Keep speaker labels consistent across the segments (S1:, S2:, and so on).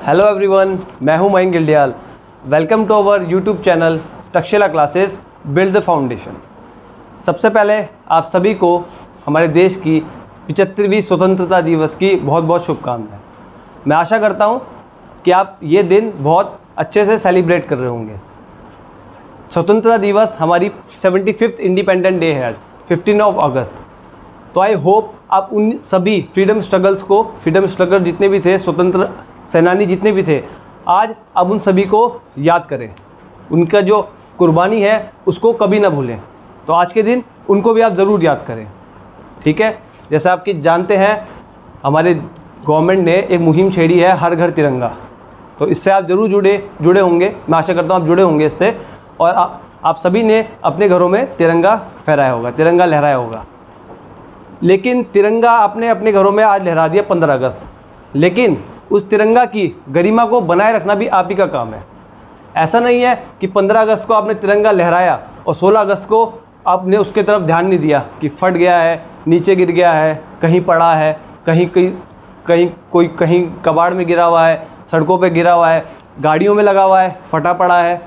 S1: Hello everyone, मैं हूं Mayank Gildiyal. Welcome to our YouTube channel Takshashila classes build the foundation. सबसे पहले आप सभी को हमारे देश की 75वीं स्वतंत्रता दिवस की बहुत बहुत शुभकामनाएं। मैं आशा करता हूं कि आप ये दिन बहुत अच्छे से सेलिब्रेट कर रहे होंगे। स्वतंत्रता दिवस हमारी 75th इंडिपेंडेंट डे है आज 15 अगस्त। तो आई होप आप उन सभी फ्रीडम स्ट्रगलर जितने भी थे, स्वतंत्र सेनानी जितने भी थे, आज अब उन सभी को याद करें। उनका जो कुर्बानी है उसको कभी ना भूलें। तो आज के दिन उनको भी आप ज़रूर याद करें, ठीक है। जैसे आपके जानते हैं, हमारे गवर्नमेंट ने एक मुहिम छेड़ी है, हर घर तिरंगा। तो इससे आप ज़रूर जुड़े होंगे। मैं आशा करता हूँ आप जुड़े होंगे इससे। और आप सभी ने अपने घरों में तिरंगा फहराया होगा, तिरंगा लहराया होगा। लेकिन तिरंगा आपने अपने घरों में आज लहरा दिया 15 अगस्त, लेकिन उस तिरंगा की गरिमा को बनाए रखना भी आप ही का काम है। ऐसा नहीं है कि 15 अगस्त को आपने तिरंगा लहराया और 16 अगस्त को आपने उसके तरफ ध्यान नहीं दिया कि फट गया है, नीचे गिर गया है, कहीं पड़ा है, कहीं कबाड़ में गिरा हुआ है, सड़कों पे गिरा हुआ है, गाड़ियों में लगा हुआ है, फटा पड़ा है।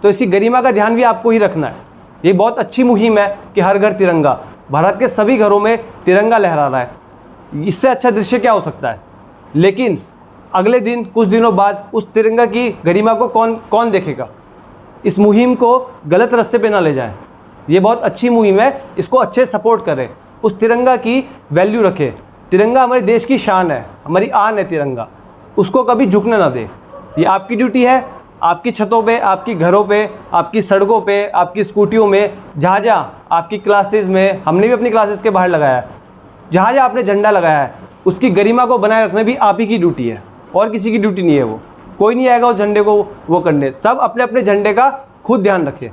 S1: तो इसी गरिमा का ध्यान भी आपको ही रखना है। ये बहुत अच्छी मुहिम है कि हर घर तिरंगा, भारत के सभी घरों में तिरंगा लहरा रहा है। इससे अच्छा दृश्य क्या हो सकता है। लेकिन अगले दिन, कुछ दिनों बाद उस तिरंगा की गरिमा को कौन देखेगा। इस मुहिम को गलत रास्ते पे ना ले जाएं। ये बहुत अच्छी मुहिम है, इसको अच्छे सपोर्ट करें, उस तिरंगा की वैल्यू रखें। तिरंगा हमारे देश की शान है, हमारी आन है तिरंगा, उसको कभी झुकने ना दें। ये आपकी ड्यूटी है। आपकी छतों पे, आपकी घरों पे, आपकी सड़कों पे, आपकी स्कूटियों में, जहाँ जहाँ आपकी क्लासेस में, हमने भी अपनी क्लासेस के बाहर लगाया है, जहाँ जहाँ आपने झंडा लगाया है, उसकी गरिमा को बनाए रखना भी आप ही की ड्यूटी है, और किसी की ड्यूटी नहीं है। वो कोई नहीं आएगा उस झंडे को वो करने। सब अपने अपने झंडे का खुद ध्यान रखें।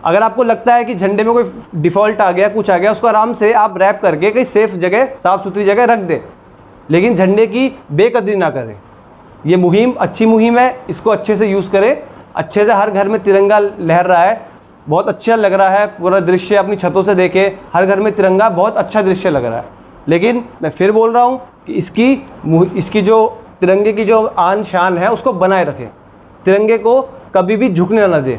S1: अगर आपको लगता है कि झंडे में कोई डिफ़ॉल्ट आ गया, कुछ आ गया, उसको आराम से आप रैप करके कहीं सेफ जगह, साफ़ सुथरी जगह रख दें, लेकिन झंडे की बेकदरी ना करें। ये मुहिम अच्छी मुहिम है, इसको अच्छे से यूज़ करें। अच्छे से हर घर में तिरंगा लहर रहा है, बहुत अच्छा लग रहा है। पूरा दृश्य अपनी छतों से देखे, हर घर में तिरंगा, बहुत अच्छा दृश्य लग रहा है। लेकिन मैं फिर बोल रहा हूँ कि इसकी जो तिरंगे की जो आन शान है उसको बनाए रखें। तिरंगे को कभी भी झुकने ना दें।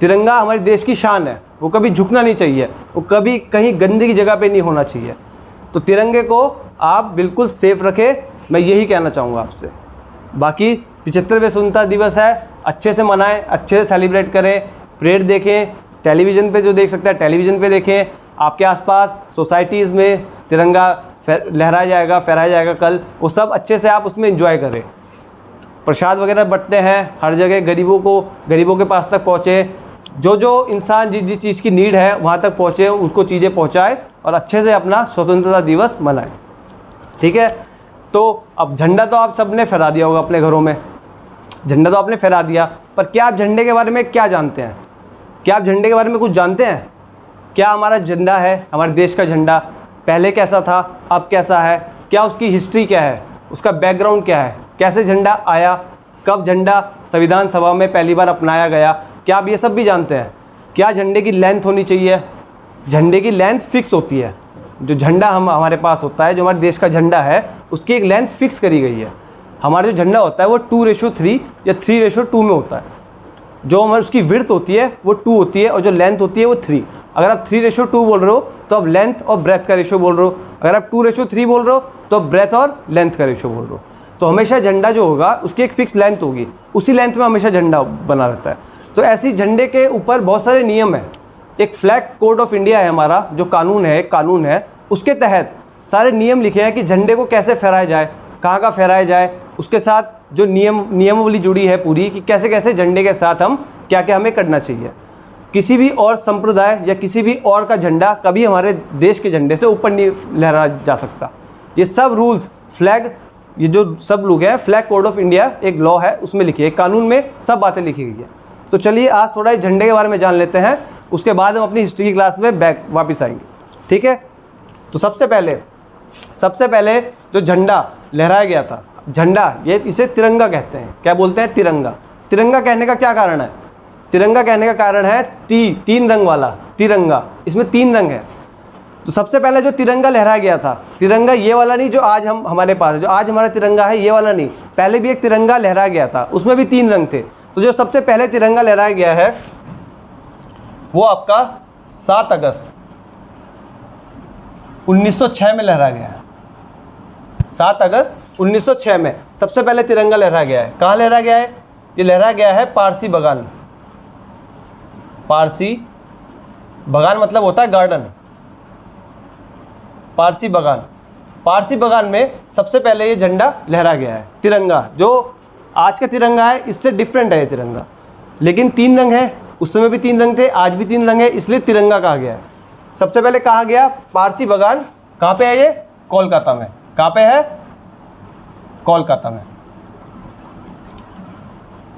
S1: तिरंगा हमारे देश की शान है, वो कभी झुकना नहीं चाहिए, वो कभी कहीं गंदगी जगह पे नहीं होना चाहिए। तो तिरंगे को आप बिल्कुल सेफ रखें, मैं यही कहना चाहूँगा आपसे। बाकी 75वें स्वतंत्रता दिवस है, अच्छे से मनाएं, अच्छे से सेलिब्रेट करें। परेड देखें, टेलीविज़न पे जो देख सकता है टेलीविज़न पे देखें। आपके आसपास सोसाइटीज़ में तिरंगा फहराया जाएगा कल, वो सब अच्छे से आप उसमें एंजॉय करें। प्रसाद वगैरह बंटते हैं हर जगह, गरीबों के पास तक पहुँचे। जो इंसान जिस चीज़ की नीड है वहाँ तक पहुँचे, उसको चीज़ें पहुँचाए और अच्छे से अपना स्वतंत्रता दिवस मनाएं, ठीक है। तो अब झंडा तो आप सब ने फहरा दिया होगा अपने घरों में, झंडा तो आपने फहरा दिया, पर क्या आप झंडे के बारे में क्या जानते हैं? क्या आप झंडे के बारे में कुछ जानते हैं? क्या हमारा झंडा है, हमारे देश का झंडा पहले कैसा था, अब कैसा है, क्या उसकी हिस्ट्री क्या है, उसका बैकग्राउंड क्या है, कैसे झंडा आया, कब झंडा संविधान सभा में पहली बार अपनाया गया, क्या आप ये सब भी जानते हैं? क्या झंडे की लेंथ होनी चाहिए? झंडे की लेंथ फिक्स होती है। जो झंडा हमारे पास होता है, जो हमारे देश का झंडा है, उसकी एक लेंथ फिक्स करी गई है। हमारा जो झंडा होता है वो 2:3 या 3:2 में होता है। जो हमारी उसकी विड्थ होती है वो 2 होती है, और जो लेंथ होती है वो 3। अगर आप 3:2 बोल रहे हो तो आप लेंथ और ब्रेथ का रेशो बोल रहे हो। अगर आप 2:3 बोल रहे हो तो आप ब्रेथ और लेंथ का रेशो बोल रहे हो। तो हमेशा झंडा जो होगा उसकी एक फिक्स लेंथ होगी, उसी लेंथ में हमेशा झंडा बना रहता है। तो ऐसी झंडे के ऊपर बहुत सारे नियम हैं। एक फ्लैग कोड ऑफ इंडिया है हमारा, जो कानून है, उसके तहत सारे नियम लिखे हैं कि झंडे को कैसे फहराया जाए, कहाँ फहराया जाए। उसके साथ जो नियमावली जुड़ी है पूरी, कि कैसे कैसे झंडे के साथ हम क्या हमें करना चाहिए। किसी भी और संप्रदाय या किसी भी और का झंडा कभी हमारे देश के झंडे से ऊपर नहीं लहराया जा सकता। ये सब रूल्स फ्लैग, ये जो सब लोग हैं, फ्लैग कोड ऑफ इंडिया एक लॉ है, उसमें लिखी है, कानून में सब बातें लिखी गई है। तो चलिए आज थोड़ा झंडे के बारे में जान लेते हैं, उसके बाद हम अपनी हिस्ट्री की क्लास में वापस आएंगे, ठीक है। तो सबसे पहले जो झंडा लहराया गया था, झंडा, ये इसे तिरंगा कहते हैं। क्या बोलते हैं? तिरंगा। तिरंगा कहने का क्या कारण है? तिरंगा कहने का कारण है तीन रंग वाला तिरंगा। इसमें 3 रंग है। तो सबसे पहले जो तिरंगा लहराया गया था, तिरंगा ये वाला नहीं जो आज हमारे पास है, जो आज हमारा तिरंगा है ये वाला नहीं, पहले भी एक तिरंगा लहराया गया था, उसमें भी 3 रंग थे। तो जो सबसे पहले तिरंगा लहराया गया है वो आपका 7 अगस्त 1906 में लहराया गया है। 7 अगस्त 1906 में सबसे पहले तिरंगा लहराया गया है। कहाँ लहराया गया है? ये लहराया गया है पारसी बागान। पारसी बागान मतलब होता है गार्डन। पारसी बागान, पारसी बागान में सबसे पहले ये झंडा लहराया गया है। तिरंगा जो आज का तिरंगा है इससे डिफरेंट है ये तिरंगा, लेकिन 3 रंग है, उस समय भी 3 रंग थे, आज भी 3 रंग है, इसलिए तिरंगा कहा गया है। सबसे पहले कहा गया पारसी बागान, कहाँ पे है ये? कोलकाता में। कहाँ पे है? कोलकाता में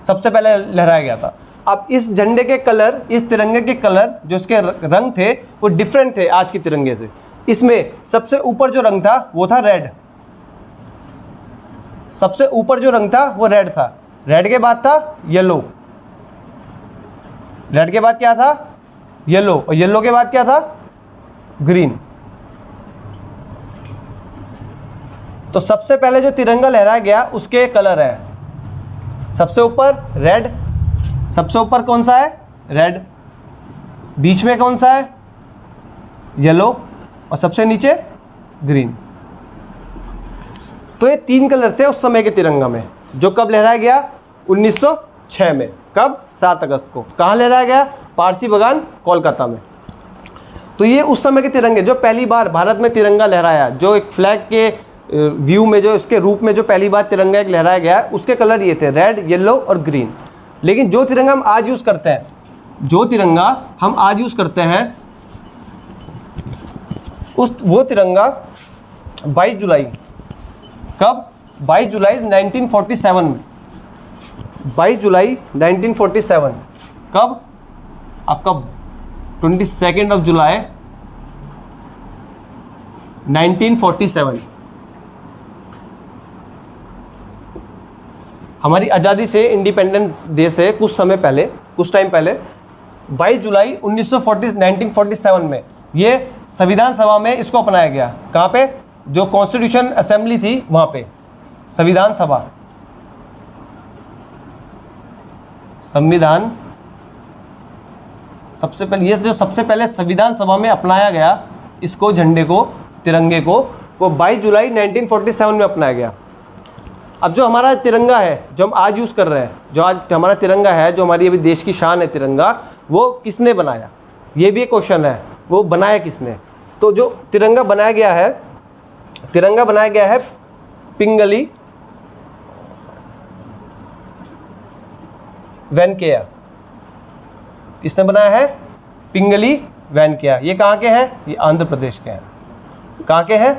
S1: सबसे पहले लहराया गया था। अब इस झंडे के कलर, इस तिरंगे के कलर जो इसके रंग थे वो डिफरेंट थे आज के तिरंगे से। इसमें सबसे ऊपर जो रंग था वो था रेड, सबसे ऊपर जो रंग था वो रेड था। रेड के बाद था येलो, रेड के बाद क्या था? येलो, और येलो के बाद क्या था? ग्रीन। तो सबसे पहले जो तिरंगा लहराया गया उसके कलर है, सबसे ऊपर रेड, सबसे ऊपर कौन सा है? रेड, बीच में कौन सा है? येलो, और सबसे नीचे ग्रीन। तो ये 3 कलर थे उस समय के तिरंगा में, जो कब लहराया गया? 1906 में। कब? 7 अगस्त को। कहाँ लहराया गया? पारसी बागान, कोलकाता में। तो ये उस समय के तिरंगे जो पहली बार भारत में तिरंगा लहराया, जो एक फ्लैग के व्यू में, जो इसके रूप में जो पहली बार तिरंगा एक लहराया गया, उसके कलर ये थे रेड, येलो और ग्रीन। लेकिन जो तिरंगा हम आज यूज़ करते हैं, जो तिरंगा हम आज यूज़ करते हैं वो तिरंगा 22 जुलाई, कब? 22 जुलाई 1947 में। 22 जुलाई 1947 कब? आपका 22 ऑफ जुलाई 1947। हमारी आज़ादी से, इंडिपेंडेंस डे से कुछ समय पहले, कुछ टाइम पहले 22 जुलाई 1947 में ये संविधान सभा में इसको अपनाया गया। कहाँ पे? जो कॉन्स्टिट्यूशन असेंबली थी वहाँ पे, संविधान सभा, संविधान सबसे पहले, ये जो सबसे पहले संविधान सभा में अपनाया गया इसको, झंडे को, तिरंगे को, वो 22 जुलाई 1947 में अपनाया गया। अब जो हमारा तिरंगा है, जो हम आज यूज़ कर रहे हैं, जो आज हमारा तिरंगा है, जो हमारी अभी देश की शान है तिरंगा, वो किसने बनाया? ये भी एक क्वेश्चन है, वो बनाया किसने? तो जो तिरंगा बनाया गया है, तिरंगा बनाया गया है पिंगली वेंकैया। किसने बनाया है? पिंगली वेंकैया। ये कहाँ के हैं? ये आंध्र प्रदेश के हैं। कहाँ के हैं?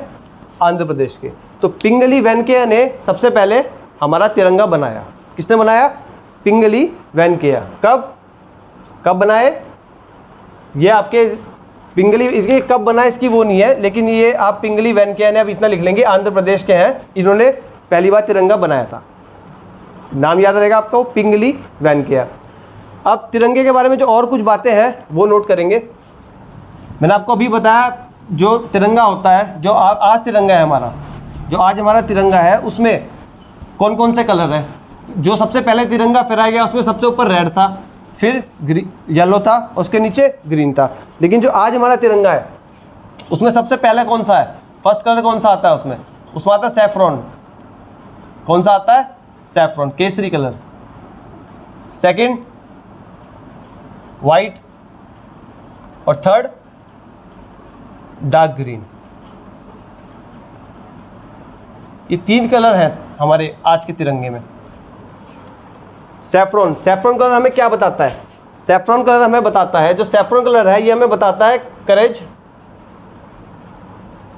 S1: आंध्र प्रदेश के। तो पिंगली वेंकैया ने सबसे पहले हमारा तिरंगा बनाया। किसने बनाया? पिंगली वेंकैया। कब? कब बनाए? ये आपके पिंगली, इसके कब बना इसकी वो नहीं है, लेकिन ये आप पिंगली वेंकैया ने, आप इतना लिख लेंगे, आंध्र प्रदेश के हैं, इन्होंने पहली बार तिरंगा बनाया था। नाम याद रहेगा आपको, पिंगली वेंकैया। अब तिरंगे के बारे में जो और कुछ बातें हैं वो नोट करेंगे। मैंने आपको अभी बताया जो तिरंगा होता है, जो आज तिरंगा है हमारा, जो आज हमारा तिरंगा है, उसमें कौन कौन से कलर है? जो सबसे पहले तिरंगा फहराया गया उसमें सबसे ऊपर रेड था, फिर येलो था, उसके नीचे ग्रीन था। लेकिन जो आज हमारा तिरंगा है उसमें सबसे पहले कौन सा है? फर्स्ट कलर कौन सा आता है उसमें? उसमें आता है सैफ्रॉन। कौन सा आता है? Saffron, Kesari colour. Second white, और थर्ड डार्क ग्रीन। ये 3 कलर हैं हमारे आज के तिरंगे में। सैफ्रॉन, सैफ्रॉन कलर हमें क्या बताता है? सैफ्रॉन कलर हमें बताता है, जो सैफ्रॉन कलर है ये हमें बताता है करेज,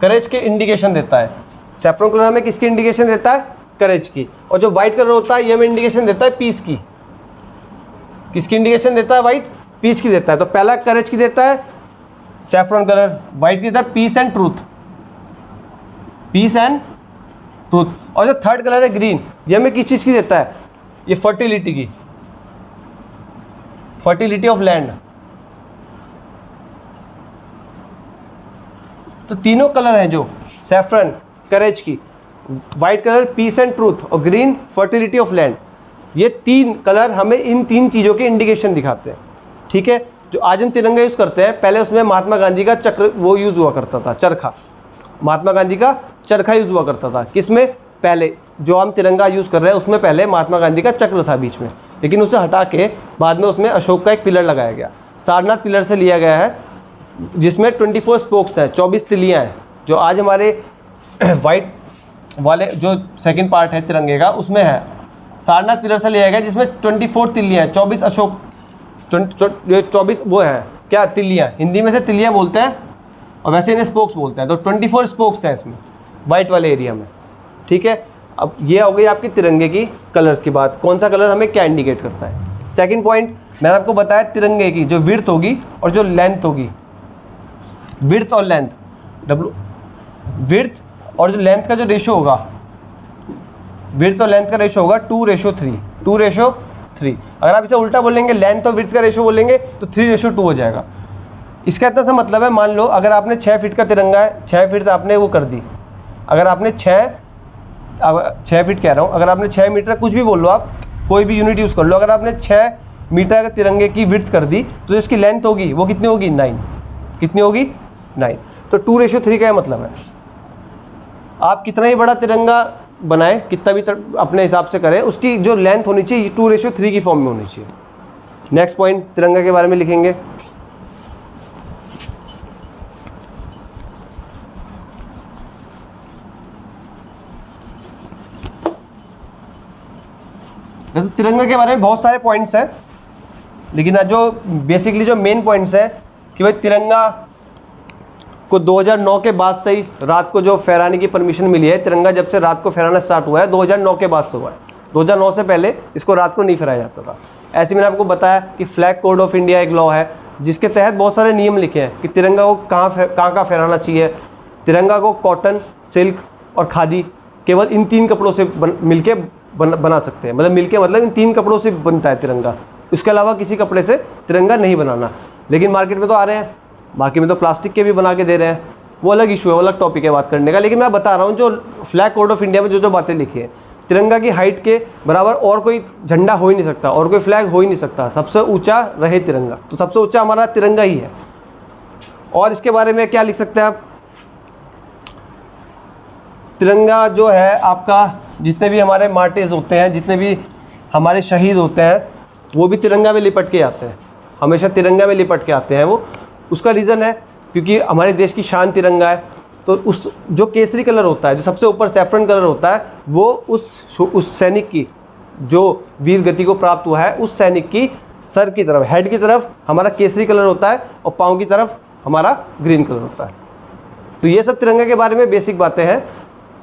S1: करेज के इंडिकेशन देता है। सैफ्रॉन कलर हमें किसकी इंडिकेशन देता है? करेज की। और जो वाइट कलर होता है ये हमें इंडिकेशन देता है पीस की। किसकी इंडिकेशन देता है? वाइट, पीस की देता है। तो पहला करेज की देता है सैफ्रॉन कलर, वाइट की देता है peace and truth, peace and truth. और जो थर्ड कलर है ग्रीन, ये हमें किस चीज़ की देता है? ये फर्टिलिटी की, फर्टिलिटी ऑफ लैंड। तो तीनों कलर हैं जो सैफरन करेज की, white colour peace and truth और ग्रीन फर्टिलिटी ऑफ लैंड, ये 3 कलर हमें इन 3 चीज़ों के इंडिकेशन दिखाते हैं। ठीक है, जो आज हम तिरंगा यूज़ करते हैं, पहले उसमें महात्मा गांधी का चक्र वो यूज़ हुआ करता था, चरखा, महात्मा गांधी का चरखा यूज़ हुआ करता था। किसमें? पहले जो हम तिरंगा यूज़ कर रहे हैं उसमें पहले महात्मा गांधी का चक्र था बीच में, लेकिन उसे हटा के बाद में उसमें अशोक का एक पिलर लगाया गया। सारनाथ पिलर से लिया गया है जिसमें 24 स्पोक्स हैं, 24 तिलियाँ हैं। जो आज हमारे वाइट वाले जो सेकंड पार्ट है तिरंगे का उसमें है, सारनाथ पिलर से लिया गया जिसमें 24 तिलियाँ हैं, 24 अशोक 24 वो हैं क्या तिलियाँ, हिंदी में से तिलियाँ बोलते हैं और वैसे इन्हें स्पोक्स बोलते हैं। तो 24 स्पोक्स हैं इसमें वाइट वाले एरिया में। ठीक है, अब ये हो गई आपकी तिरंगे की कलर्स की बात, कौन सा कलर हमें क्या इंडिकेट करता है। सेकंड पॉइंट मैंने आपको बताया, तिरंगे की जो विड्थ होगी और जो लेंथ होगी, विड्थ और लेंथ, विड्थ और जो लेंथ का जो रेशो होगा, विड्थ और लेंथ का रेशो होगा 2:3, 2:3। अगर आप इसे उल्टा बोलेंगे, लेंथ और विड्थ का रेशो बोलेंगे तो 3:2 हो जाएगा। इसका इतना सा मतलब है, मान लो अगर आपने 6 फीट का तिरंगा है, 6 फीट आपने वो कर दी, अगर आपने 6 फीट कह रहा हूँ, अगर आपने 6 मीटर, कुछ भी बोल लो आप, कोई भी यूनिट यूज़ कर लो, अगर आपने 6 मीटर के तिरंगे की विड्थ कर दी तो इसकी लेंथ होगी वो कितनी होगी 9, कितनी होगी 9। तो 2:3 का मतलब है आप कितना ही बड़ा तिरंगा बनाए, कितना भी अपने हिसाब से करें, उसकी जो लेंथ होनी चाहिए 2:3 की फॉर्म में होनी चाहिए। नेक्स्ट पॉइंट तिरंगा के बारे में लिखेंगे, वैसे तिरंगा के बारे में बहुत सारे पॉइंट्स हैं, लेकिन जो बेसिकली जो मेन पॉइंट्स है कि भाई तिरंगा को 2009 के बाद से ही रात को जो फहराने की परमिशन मिली है, तिरंगा जब से रात को फहराना स्टार्ट हुआ है 2009 के बाद से हुआ है। 2009 से पहले इसको रात को नहीं फहराया जाता था। ऐसे मैंने आपको बताया कि फ्लैग कोड ऑफ इंडिया एक लॉ है जिसके तहत बहुत सारे नियम लिखे हैं कि तिरंगा को कहाँ फहराना चाहिए। तिरंगा को कॉटन, सिल्क और खादी, केवल इन 3 कपड़ों से मिलके बना सकते हैं, मतलब मिलके मतलब इन 3 कपड़ों से बनता है तिरंगा, इसके अलावा किसी कपड़े से तिरंगा नहीं बनाना। लेकिन मार्केट में तो आ रहे हैं, मार्केट में तो प्लास्टिक के भी बना के दे रहे हैं, वो अलग इशू है, वो अलग टॉपिक है बात करने का। लेकिन मैं बता रहा हूँ जो फ्लैग कोड ऑफ इंडिया में जो बातें लिखी है, तिरंगा की हाइट के बराबर और कोई झंडा हो ही नहीं सकता और कोई फ्लैग हो ही नहीं सकता, सबसे ऊंचा रहे तिरंगा, तो सबसे ऊंचा हमारा तिरंगा ही है। और इसके बारे में क्या लिख सकते हैं आप, तिरंगा जो है आपका, जितने भी हमारे मार्टिर्स होते हैं, जितने भी हमारे शहीद होते हैं, वो भी तिरंगा में लिपट के आते हैं, हमेशा तिरंगा में लिपट के आते हैं वो। उसका रीज़न है क्योंकि हमारे देश की शान तिरंगा है, तो उस जो केसरी कलर होता है, जो सबसे ऊपर सैफरन कलर होता है, वो उस सैनिक की जो वीर गति को प्राप्त हुआ है, उस सैनिक की सर की तरफ, हेड की तरफ हमारा केसरी कलर होता है और पाँव की तरफ हमारा ग्रीन कलर होता है। तो ये सब तिरंगा के बारे में बेसिक बातें हैं।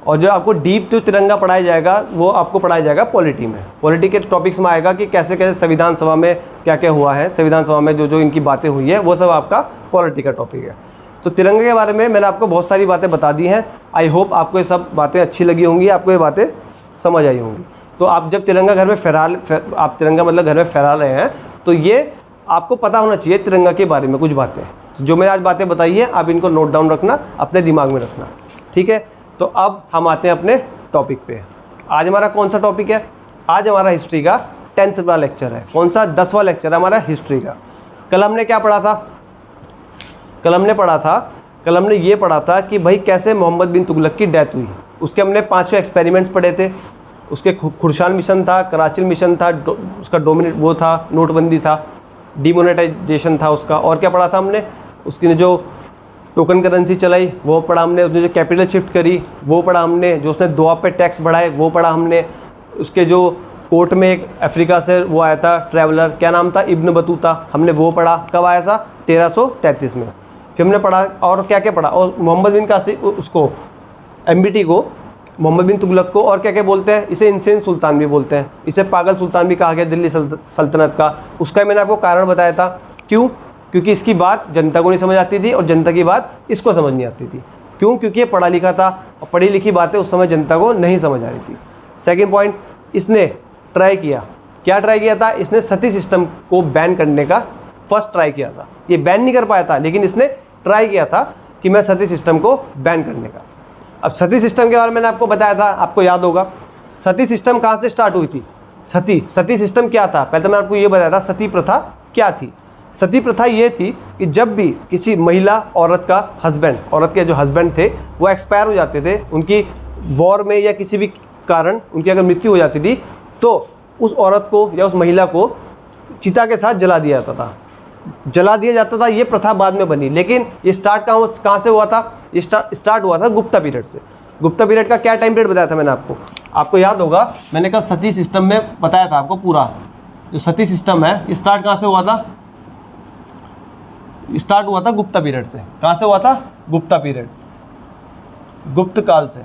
S1: और जो आपको डीप जो तिरंगा पढ़ाया जाएगा वो आपको पढ़ाया जाएगा पॉलिटी में। पॉलिटी के टॉपिक्स में आएगा कि कैसे कैसे संविधान सभा में क्या क्या हुआ है, संविधान सभा में जो जो इनकी बातें हुई है, वो सब आपका पॉलिटी का टॉपिक है। तो तिरंगे के बारे में मैंने आपको बहुत सारी बातें बता दी हैं। आई होप आपको ये सब बातें अच्छी लगी होंगी, आपको ये बातें समझ आई होंगी। तो आप जब तिरंगा घर में आप तिरंगा मतलब घर में फहरा रहे हैं, तो ये आपको पता होना चाहिए तिरंगा के बारे में कुछ बातें। तो जो मैंने आज बातें बताई है आप इनको नोट डाउन रखना, अपने दिमाग में रखना, ठीक है। तो अब हम आते हैं अपने टॉपिक पे। आज हमारा कौन सा टॉपिक है? आज हमारा हिस्ट्री का 10th वाला लेक्चर है। कौन सा? 10वां लेक्चर है हमारा हिस्ट्री का। कल हमने क्या पढ़ा था? कल हमने ये पढ़ा था कि भाई कैसे मोहम्मद बिन तुगलक की डेथ हुई। उसके हमने 5 एक्सपेरिमेंट्स पढ़े थे। उसके खुर्शान मिशन था, कराची मिशन था, उसका वो था, नोटबंदी था, डिमोनेटाइजेशन था उसका। और क्या पढ़ा था हमने? उसकी जो टोकन करेंसी चलाई वो पढ़ा हमने, उसने जो कैपिटल शिफ्ट करी वो पढ़ा हमने, जो उसने दुआ पे टैक्स बढ़ाए वो पढ़ा हमने। उसके जो कोर्ट में एक अफ्रीका से वो आया था ट्रैवलर, क्या नाम था? इब्न बतूता, हमने वो पढ़ा। कब आया था? 1333 में। फिर हमने पढ़ा और क्या क्या पढ़ा, और मोहम्मद बिन कासिम उसको MBT को, मोहम्मद बिन तुगलक को और क्या क्या बोलते हैं? इसे इंसेन सुल्तान भी बोलते हैं, इसे पागल सुल्तान भी कहा गया दिल्ली सल्तनत का। उसका मैंने आपको कारण बताया था। क्यों? क्योंकि इसकी बात जनता को नहीं समझ आती थी और जनता की बात इसको समझ नहीं आती थी। क्यों? क्योंकि ये पढ़ा लिखा था और पढ़ी लिखी बातें उस समय जनता को नहीं समझ आ रही थी। सेकंड पॉइंट, इसने ट्राई किया। क्या ट्राई किया था? इसने सती सिस्टम को बैन करने का फर्स्ट ट्राई किया था। ये बैन नहीं कर पाया था, लेकिन इसने ट्राई किया था कि मैं सती सिस्टम को बैन करने का। अब सती सिस्टम के बारे में मैंने आपको बताया था, आपको याद होगा सती सिस्टम कहाँ से स्टार्ट हुई थी। सती सिस्टम क्या था, पहले तो मैं आपको ये बताया था सती प्रथा क्या थी। सती प्रथा ये थी कि जब भी किसी महिला औरत का हस्बैंड, औरत के जो हस्बैंड थे वो एक्सपायर हो जाते थे, उनकी वॉर में या किसी भी कारण उनकी अगर मृत्यु हो जाती थी, तो उस औरत को या उस महिला को चिता के साथ जला दिया जाता था। ये प्रथा बाद में बनी, लेकिन ये स्टार्ट कहाँ से हुआ था, ये स्टार्ट हुआ था गुप्ता पीरियड से। गुप्ता पीरियड का क्या टाइम पीरियड बताया था मैंने आपको याद होगा, मैंने कहा सती सिस्टम में बताया था आपको पूरा जो सती सिस्टम है ये स्टार्ट कहाँ से हुआ था, स्टार्ट हुआ था गुप्ता पीरियड से। कहाँ से हुआ था, गुप्ता पीरियड, गुप्त काल से,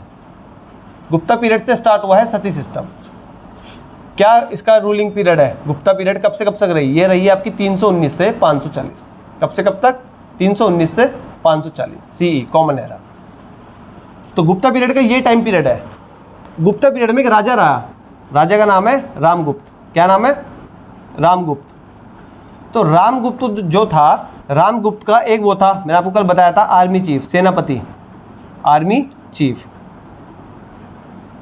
S1: गुप्ता पीरियड से स्टार्ट हुआ है सती सिस्टम। क्या इसका रूलिंग पीरियड है, गुप्ता पीरियड कब से कब तक रही, ये रही है आपकी 319 से 540। कब से कब तक, 319 से 540 सीई कॉमन एरा। तो गुप्ता पीरियड का ये टाइम पीरियड है। गुप्ता पीरियड में एक राजा रहा, राजा का नाम है रामगुप्त। क्या नाम है, रामगुप्त। तो रामगुप्त जो था, रामगुप्त का एक वो था, मैंने आपको कल बताया था आर्मी चीफ, सेनापति, आर्मी चीफ।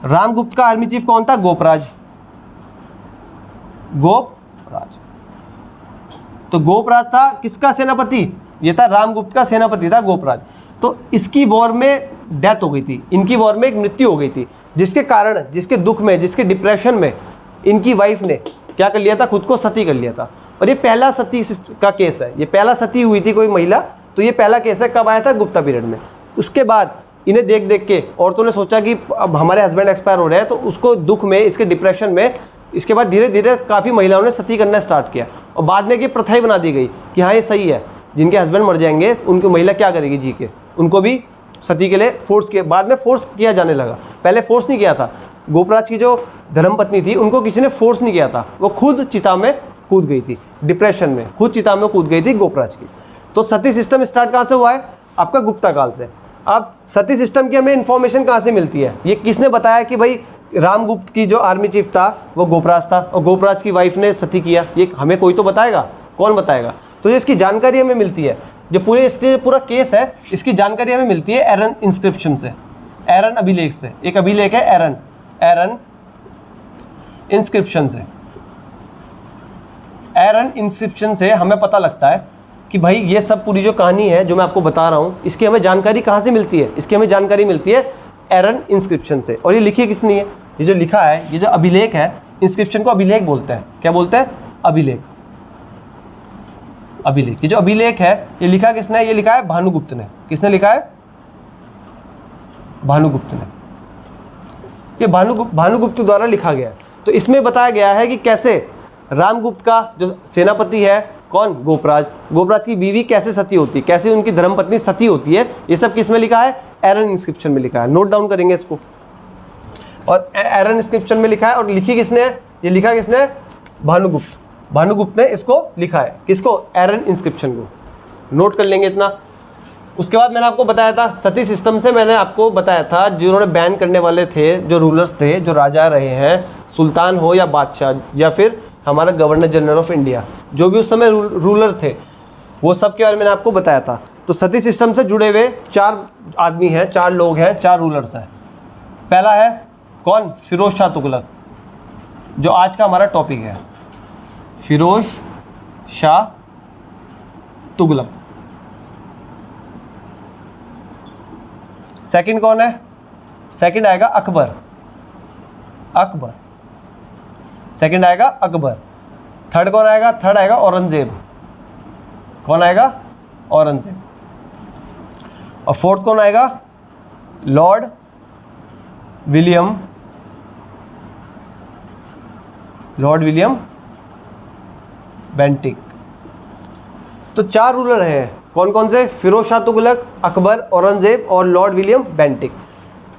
S1: रामगुप्त का आर्मी चीफ कौन था, गोपराज। गोपराज, तो गोपराज था किसका सेनापति, ये था रामगुप्त का सेनापति था गोपराज। तो इसकी वॉर में डेथ हो गई थी, इनकी वॉर में एक मृत्यु हो गई थी, जिसके कारण, जिसके दुख में, जिसके डिप्रेशन में इनकी वाइफ ने क्या कर लिया था, खुद को सती कर लिया था। और ये पहला सती का केस है, ये पहला सती हुई थी कोई महिला, तो ये पहला केस है। कब आया था, गुप्ता पीरियड में। उसके बाद इन्हें देख देख के औरतों ने सोचा कि अब हमारे हस्बैंड एक्सपायर हो रहे हैं, तो उसको दुख में, इसके डिप्रेशन में, इसके बाद धीरे धीरे काफ़ी महिलाओं ने सती करना स्टार्ट किया। और बाद में ये प्रथा ही बना दी गई कि हाँ ये सही है, जिनके हस्बैंड मर जाएंगे उनकी महिला क्या करेगी जी के, उनको भी सती के लिए फोर्स किया। बाद में फोर्स किया जाने लगा, पहले फोर्स नहीं किया था। गोपराज की जो धर्मपत्नी थी उनको किसी ने फोर्स नहीं किया था, वो खुद चिता में कूद गई थी, डिप्रेशन में खुद चिता में कूद गई थी गोपराज की। तो सती सिस्टम स्टार्ट कहाँ से हुआ है, आपका गुप्ता काल से। अब सती सिस्टम की हमें इन्फॉर्मेशन कहाँ से मिलती है, ये किसने बताया कि भाई रामगुप्त की जो आर्मी चीफ था वो गोपराज था और गोपराज की वाइफ ने सती किया, ये हमें कोई तो बताएगा, कौन बताएगा। तो ये इसकी जानकारी हमें मिलती है, जो पूरा केस है इसकी जानकारी हमें मिलती है एरन इंस्क्रिप्शन से, एरन अभिलेख से। एक अभिलेख है एरन इंस्क्रिप्शन से। एरन इंस्क्रिप्शन से हमें पता लगता है कि भाई ये सब पूरी जो कहानी है जो मैं आपको बता रहा हूँ, इसकी हमें जानकारी कहाँ से मिलती है, इसकी हमें जानकारी मिलती है एरन इंस्क्रिप्शन से। और ये लिखी किसने है, ये जो लिखा है, ये जो अभिलेख है, इंस्क्रिप्शन को अभिलेख बोलते हैं। क्या बोलते हैं, अभिलेख। अभिलेख, ये जो अभिलेख है ये लिखा किसने है, ये लिखा है भानुगुप्त ने। किसने लिखा है, भानुगुप्त ने। ये भानुगुप्त द्वारा लिखा गया है। तो इसमें बताया गया है कि कैसे रामगुप्त का जो सेनापति है, कौन, गोपराज, गोपराज की बीवी कैसे सती होती है, कैसे उनकी धर्मपत्नी सती होती है, ये सब किस में लिखा है, एरन इंस्क्रिप्शन में लिखा है। नोट डाउन करेंगे इसको। और एरन इंस्क्रिप्शन में लिखा है, और लिखी किसने है, ये लिखा किसने है, भानुगुप्त। भानुगुप्त ने इसको लिखा है, किसको, एरन इंस्क्रिप्शन को। नोट कर लेंगे इतना। उसके बाद मैंने आपको बताया था सती सिस्टम से, मैंने आपको बताया था जिन्होंने बैन करने वाले थे, जो रूलर्स थे, जो राजा रहे हैं, सुल्तान हो या बादशाह या फिर हमारा गवर्नर जनरल ऑफ इंडिया, जो भी उस समय रूलर थे, वो सब के बारे में मैंने आपको बताया था। तो सती सिस्टम से जुड़े हुए 4 आदमी हैं, 4 लोग हैं, 4 रूलर्स हैं। पहला है कौन, फिरोज शाह तुगलक, जो आज का हमारा टॉपिक है, फिरोज शाह तुगलक। सेकंड कौन है, सेकंड आएगा अकबर, अकबर। सेकंड आएगा अकबर। थर्ड कौन आएगा, थर्ड आएगा औरंगजेब। कौन आएगा, औरंगजेब। और फोर्थ कौन आएगा, Lord William, Lord William Bentinck. तो 4 रूलर हैं, कौन कौन से, फिरोज शाह तुगलक, अकबर, औरंगजेब और लॉर्ड विलियम बेंटिक।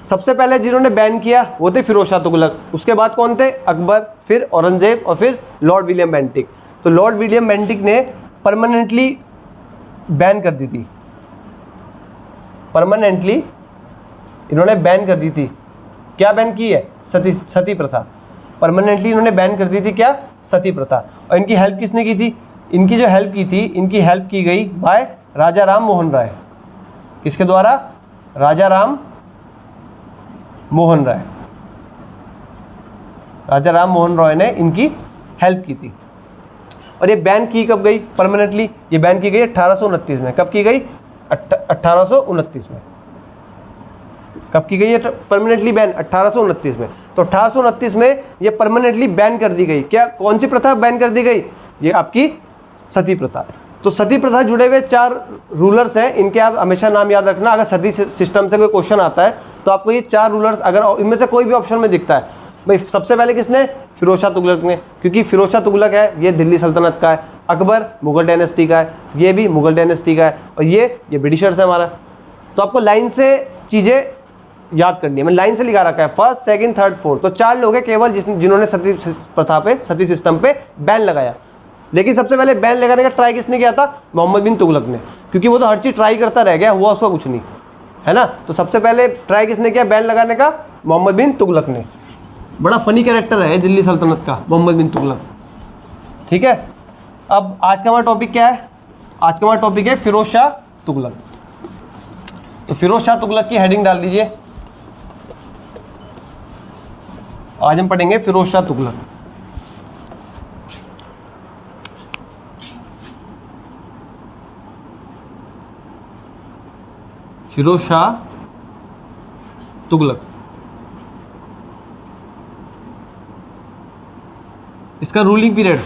S1: सबसे पहले जिन्होंने बैन किया वो थे फिरोज शाह तुगलक, उसके बाद कौन थे, अकबर, फिर औरंगजेब और फिर लॉर्ड विलियम बेंटिक। तो लॉर्ड विलियम बेंटिक ने परमानेंटली बैन कर दी थी, परमानेंटली इन्होंने बैन कर दी थी। क्या बैन की है, सती प्रथा। परमानेंटली इन्होंने बैन कर दी थी क्या, सती प्रथा। और इनकी हेल्प किसने की थी, इनकी जो हेल्प की थी, इनकी हेल्प की गई बाय राजा राम मोहन राय। किसके द्वारा? राजा राम मोहन राय। राजा राम मोहन रॉय ने इनकी हेल्प की थी। और ये बैन की कब गई परमानेंटली? ये बैन की गई 1829 में। कब की गई? 1829 में। कब की गई है परमानेंटली बैन? 1829 में। तो 1829 में ये परमानेंटली बैन कर दी गई। क्या, कौन सी प्रथा बैन कर दी गई? ये आपकी सती प्रथा। तो सती प्रथा जुड़े हुए 4 रूलर्स हैं, इनके आप हमेशा नाम याद रखना। अगर सती सिस्टम से कोई क्वेश्चन आता है तो आपको ये 4 रूलर्स, अगर इनमें से कोई भी ऑप्शन में दिखता है, भाई सबसे पहले किसने? फिरोज शाह तुगलक ने, क्योंकि फिरोज शाह तुगलक है ये दिल्ली सल्तनत का है, अकबर मुगल डायनेस्टी का है, ये भी मुगल डायनेस्टी का है, और ये ब्रिटिशर्स है हमारा। तो आपको लाइन से चीज़ें याद करनी है, मैं लाइन से लिखा रखा है, फर्स्ट, सेकंड, थर्ड, फोर्थ। तो 4 लोग हैं केवल जिन्होंने सती प्रथा पे, सती सिस्टम पे बैन लगाया। लेकिन सबसे पहले बैन लगाने का ट्राई किसने किया था? मोहम्मद बिन तुगलक ने, क्योंकि वो तो हर चीज़ ट्राई करता रह गया, हुआ उसका कुछ नहीं, है ना। तो सबसे पहले ट्राई किसने किया बैन लगाने का? मोहम्मद बिन तुगलक ने। बड़ा फनी कैरेक्टर है दिल्ली सल्तनत का मोहम्मद बिन तुगलक, ठीक है। अब आज का हमारा टॉपिक क्या है? आज का हमारा टॉपिक है फिरोज शाह तुगलक। तो फिरोज शाह तुगलक की हेडिंग डाल दीजिए। आज हम पढ़ेंगे फिरोज शाह तुगलक। फिरोज शाह तुगलक, इसका रूलिंग पीरियड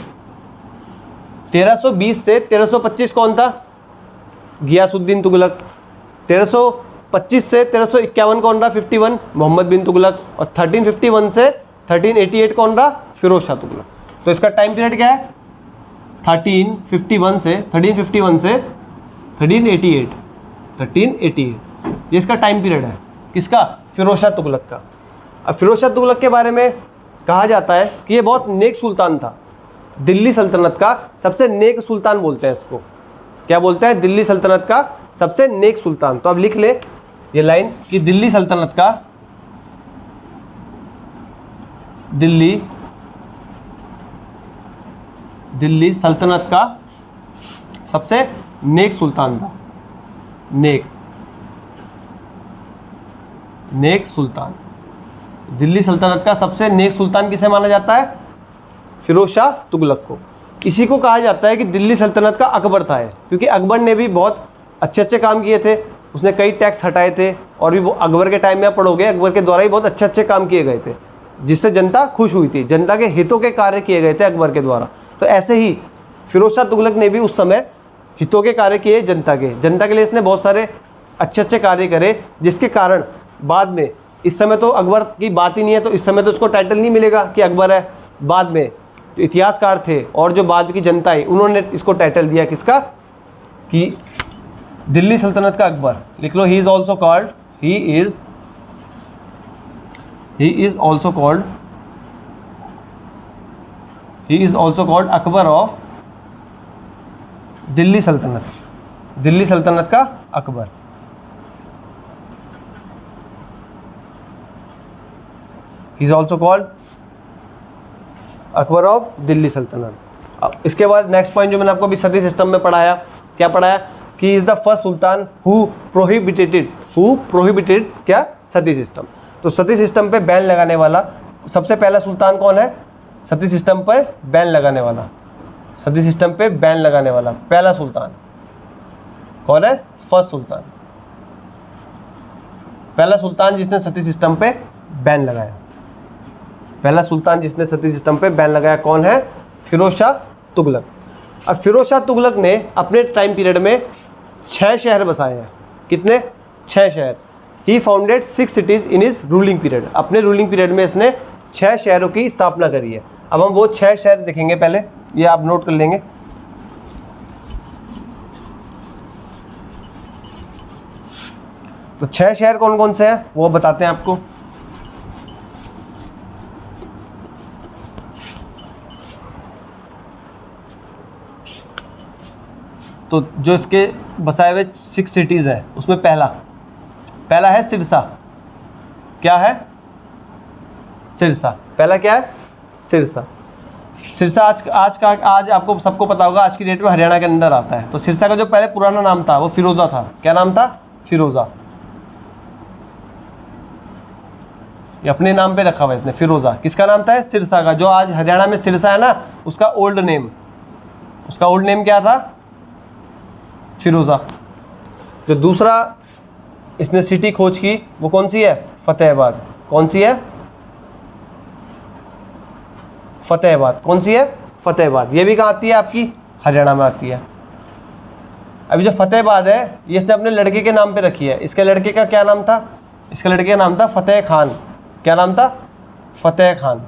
S1: 1320 से 1325 कौन था? गियासुद्दीन तुगलक। 1325 से 1351 कौन रहा? 51 मोहम्मद बिन तुगलक। और 1351 से 1388 कौन रहा? फिरोज शाह तुगलक। तो इसका टाइम पीरियड क्या है? 1351 से 1388 ये इसका टाइम पीरियड है। किसका? फिरोज शाह तुगलक का। अब फिरोज शाह तुगलक के बारे में कहा जाता है कि ये बहुत नेक सुल्तान था। दिल्ली सल्तनत का सबसे नेक सुल्तान बोलते हैं इसको। क्या बोलते हैं? दिल्ली सल्तनत का सबसे नेक सुल्तान। तो अब लिख ले ये लाइन कि दिल्ली सल्तनत का सबसे नेक सुल्तान था। नेक सुल्तान। दिल्ली सल्तनत का सबसे नेक सुल्तान किसे माना जाता है? फिरोज शाह तुगलक को। इसी को कहा जाता है कि दिल्ली सल्तनत का अकबर था ये, क्योंकि अकबर ने भी बहुत अच्छे काम किए थे। उसने कई टैक्स हटाए थे, और भी वो अकबर के टाइम में आप पढ़ोगे, अकबर के द्वारा ही बहुत अच्छे काम किए गए थे, जिससे जनता खुश हुई थी। जनता के हितों के कार्य किए गए थे अकबर के द्वारा। तो ऐसे ही फिरोज शाह तुगलक ने भी उस समय हितों के कार्य किए जनता के लिए इसने बहुत सारे अच्छे कार्य करे, जिसके कारण बाद में, इस समय तो अकबर की बात ही नहीं है, तो इस समय तो उसको टाइटल नहीं मिलेगा कि अकबर है। बाद में जो इतिहासकार थे और जो बाद की जनता है, उन्होंने इसको टाइटल दिया किसका? कि दिल्ली सल्तनत का अकबर। लिख लो, he is also called Akbar of Delhi सल्तनत का Akbar. He is also called Akbar of Delhi Sultanat. अब इसके बाद नेक्स्ट पॉइंट जो मैंने आपको अभी सती सिस्टम में पढ़ाया, क्या पढ़ाया? कि is the first sultan who prohibited क्या? सती सिस्टम। तो सती सिस्टम पे बैन लगाने वाला सबसे पहला सुल्तान कौन है? सती सिस्टम पर बैन लगाने वाला, सती सिस्टम पे बैन लगाने वाला पहला सुल्तान कौन है? फर्स्ट सुल्तान, पहला सुल्तान जिसने सती सिस्टम पे बैन लगाया। पहला सुल्तान जिसने सती सिस्टम पे बैन लगाया कौन है? फिरोज शाह तुगलक। अब फिरोज शाह तुगलक ने अपने टाइम पीरियड में 6 शहर बसाए हैं। कितने? 6 शहर। He founded 6 cities in his ruling period. अपने रूलिंग पीरियड में इसने 6 शहरों की स्थापना करी है। अब हम वो 6 शहर देखेंगे, पहले ये आप नोट कर लेंगे। तो 6 शहर कौन कौन से हैं वो बताते हैं आपको। तो जो इसके बसाए हुए 6 सिटीज़ हैं उसमें पहला है सिरसा। क्या है? सिरसा। पहला क्या है? सिरसा। सिरसा आज आपको सबको पता होगा, आज की डेट में हरियाणा के अंदर आता है। तो सिरसा का जो पहले पुराना नाम था वो फिरोज़ा था। क्या नाम था? फिरोज़ा, ये अपने नाम पे रखा हुआ है इसने फिरोज़ा। किसका नाम था? सिरसा का। जो आज हरियाणा में सिरसा है ना, उसका ओल्ड नेम क्या था? फिरोज़ा। जो दूसरा इसने सिटी खोज की वो कौन सी है? फतेहाबाद। कौन सी है? फतेहाबाद। कौन सी है? फतेहाबाद। ये भी कहाँ आती है आपकी? हरियाणा में आती है। अभी जो फतेहाबाद है ये इसने अपने लड़के के नाम पे रखी है। इसके लड़के का क्या नाम था? इसके लड़के का नाम था फतेह खान। क्या नाम था? फतेह खान।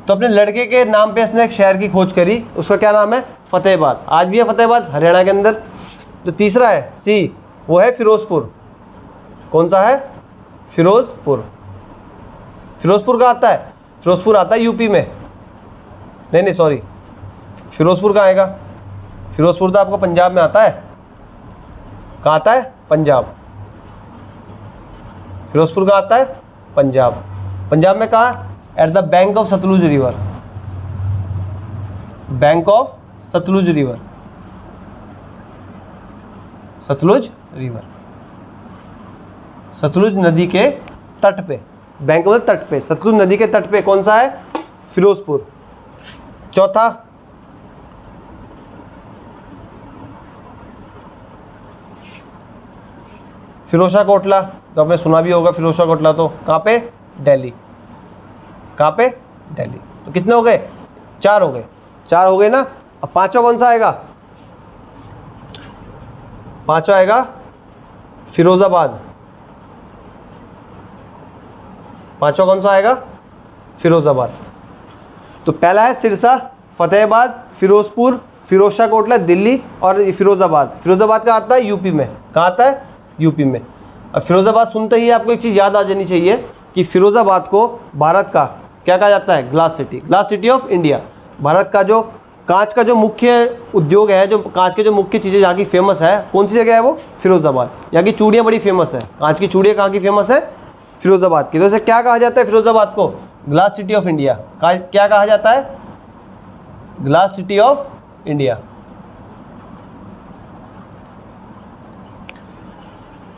S1: तो अपने लड़के के नाम पे इसने एक शहर की खोज करी, उसका क्या नाम है? फतेहाबाद। आज भी है फतेहाबाद हरियाणा के अंदर। जो तीसरा है सी, वो है फिरोजपुर। कौन सा है? फिरोजपुर। फिरोजपुर कहाँ आता है? फिरोजपुर आता है यूपी में। नहीं सॉरी, फिरोजपुर कहाँ आएगा? फिरोजपुर तो आपको पंजाब में आता है। कहाँ आता है? पंजाब। फिरोजपुर कहाँ आता है? पंजाब। पंजाब में कहाँ? At the bank of Sutlej river. Bank of Sutlej river. Sutlej river, Sutlej नदी के तट पे। बैंक मतलब तट पे, सतलुज नदी के तट पे कौन सा है? फिरोजपुर। चौथा फिरोजा कोटला, तो आपने सुना भी होगा फिरोजा कोटला। तो कहाँ पे? दिल्ली। कहाँ पे? दिल्ली। तो कितने हो गए? 4 हो गए। 4 हो गए ना। अब पांचवा कौन सा आएगा? पांचवा आएगा फिरोजाबाद। पांचवा कौन सा आएगा? फिरोजाबाद। तो पहला है सिरसा, फतेहाबाद, फिरोजपुर, फिरोजा कोटला, दिल्ली और फिरोजाबाद। फिरोजाबाद का आता है यूपी में। कहाँ आता है? यूपी में। अब फिरोजाबाद सुनते ही आपको एक चीज़ याद आ जानी चाहिए कि फिरोजाबाद को भारत का क्या कहा जाता है? Glass city. Glass city of India. Bharat का जो कांच का जो मुख्य उद्योग है, जो कांच के जो मुख्य चीज़ें यहाँ की फेमस है, कौन सी जगह है वो? फिरोजाबाद। यहाँ की चूड़ियाँ बड़ी फेमस है। कांच की चूड़ियाँ कहाँ की फेमस है? फिरोजाबाद की। तो इसे क्या कहा जाता है? फिरोजाबाद को ग्लास सिटी ऑफ इंडिया। क्या कहा जाता है? Glass city of India.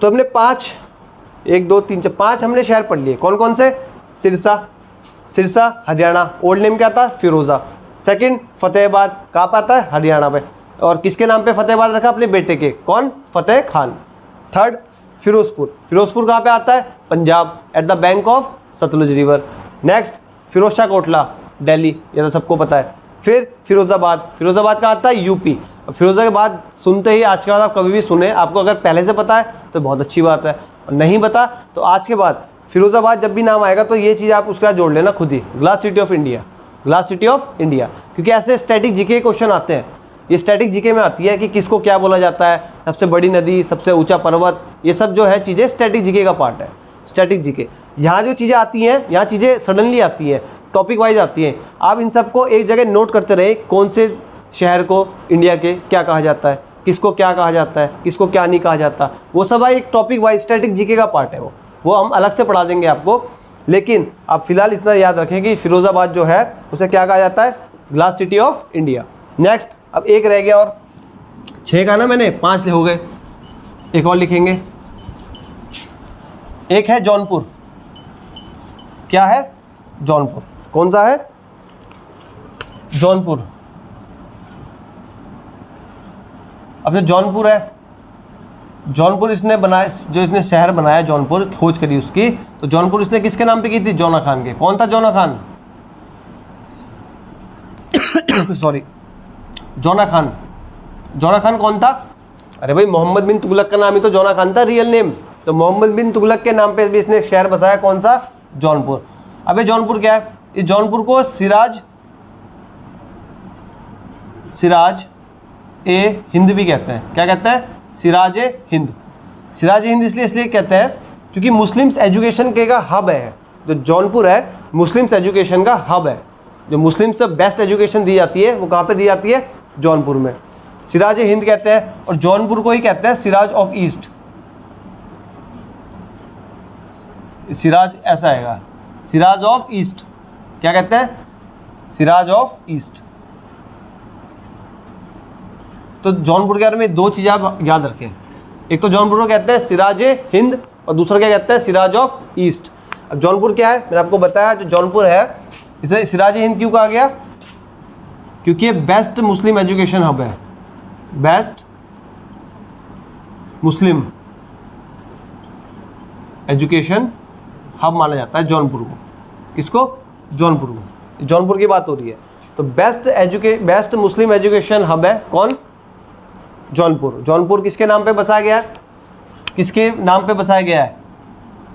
S1: तो हमने 5, 1 2 3 4 5 हमने शहर पढ़ लिए। कौन कौन से? सिरसा हरियाणा, ओल्ड नेम क्या था? फिरोजा। सेकंड फतेहाबाद, कहाँ पर आता है? हरियाणा में। और किसके नाम पे फतेहाबाद रखा? अपने बेटे के। कौन? फतेह खान। थर्ड फिरोजपुर। फिरोजपुर कहाँ पे आता है? Punjab, at the bank of Sutlej river. Next Firoza Kotla, Delhi, ये तो सबको पता है। फिर फिरोजाबाद। फिरोजाबाद कहाँ आता है? यूपी। फिरोजाबाद सुनते ही आज के बाद आप कभी भी सुने, आपको अगर पहले से पता है तो बहुत अच्छी बात है, और नहीं पता तो आज के बाद फिरोजाबाद जब भी नाम आएगा तो ये चीज़ आप उसके साथ जोड़ लेना खुद ही, glass city of India. Glass city of India, क्योंकि ऐसे स्टैटिक जीके के क्वेश्चन आते हैं। ये स्टैटिक जीके में आती है कि किसको क्या बोला जाता है, सबसे बड़ी नदी, सबसे ऊंचा पर्वत, ये सब जो है चीज़ें स्टैटिक जीके का पार्ट है। स्टैटिक जीके यहाँ जो चीज़ें आती हैं, यहाँ चीज़ें सडनली आती हैं, टॉपिक वाइज आती हैं। आप इन सबको एक जगह नोट करते रहे, कौन से शहर को इंडिया के क्या कहा जाता है, किसको क्या कहा जाता है, किसको क्या नहीं कहा जाता, वो सब एक टॉपिक वाइज स्टैटिक जीके का पार्ट है। वो हम अलग से पढ़ा देंगे आपको, लेकिन आप फिलहाल इतना याद रखें कि फिरोजाबाद जो है उसे क्या कहा जाता है? Glass city of India. Next, अब एक रह गया और 6 का ना मैंने 5 हो गए, एक और लिखेंगे। एक है जौनपुर। क्या है? जौनपुर। कौन सा है? जौनपुर। अब जो जौनपुर है, जौनपुर इसने बनाया, जो इसने शहर बनाया जौनपुर, खोज करी उसकी, तो जौनपुर इसने किसके नाम पे की थी? जौना खान के। कौन था जौना खान? सॉरी, जौना खान। जौना खान कौन था? अरे भाई, मोहम्मद बिन तुगलक का नाम ही तो जौना खान था, रियल नेम। तो मोहम्मद बिन तुगलक के नाम पे भी इसने शहर बसाया। कौन सा? जौनपुर। अबे जौनपुर क्या है? इस जौनपुर को सिराज ए हिंद भी कहते हैं। क्या कहते हैं? सिराज ए हिंद। सिराज ए हिंद इसलिए कहते हैं क्योंकि मुस्लिम्स एजुकेशन के का हब है। जो जौनपुर है मुस्लिम्स एजुकेशन का हब है। जो मुस्लिम से बेस्ट एजुकेशन दी जाती है वो कहाँ पे दी जाती है? जौनपुर में। सिराज ए हिंद कहते हैं, और जौनपुर को ही कहते हैं सिराज ऑफ ईस्ट। सिराज ऐसा आएगा, सिराज ऑफ ईस्ट। क्या कहते हैं? Siraj of east. तो जौनपुर के बारे में दो चीज़ें आप याद रखें, एक तो जौनपुर को कहते हैं सिराज हिंद और दूसरा क्या कहते हैं सिराज ऑफ ईस्ट। अब जौनपुर क्या है, मैंने आपको बताया जो जौनपुर है इसे सिराज हिंद क्यों कहा गया, क्योंकि ये बेस्ट मुस्लिम एजुकेशन हब है, बेस्ट मुस्लिम एजुकेशन हब माना जाता है जौनपुर को। किसको? जौनपुर को। जौनपुर की बात हो रही है तो बेस्ट मुस्लिम एजुकेशन हब है कौन? जौनपुर। जौनपुर किसके नाम पे बसाया गया है? किसके नाम पे बसाया गया है?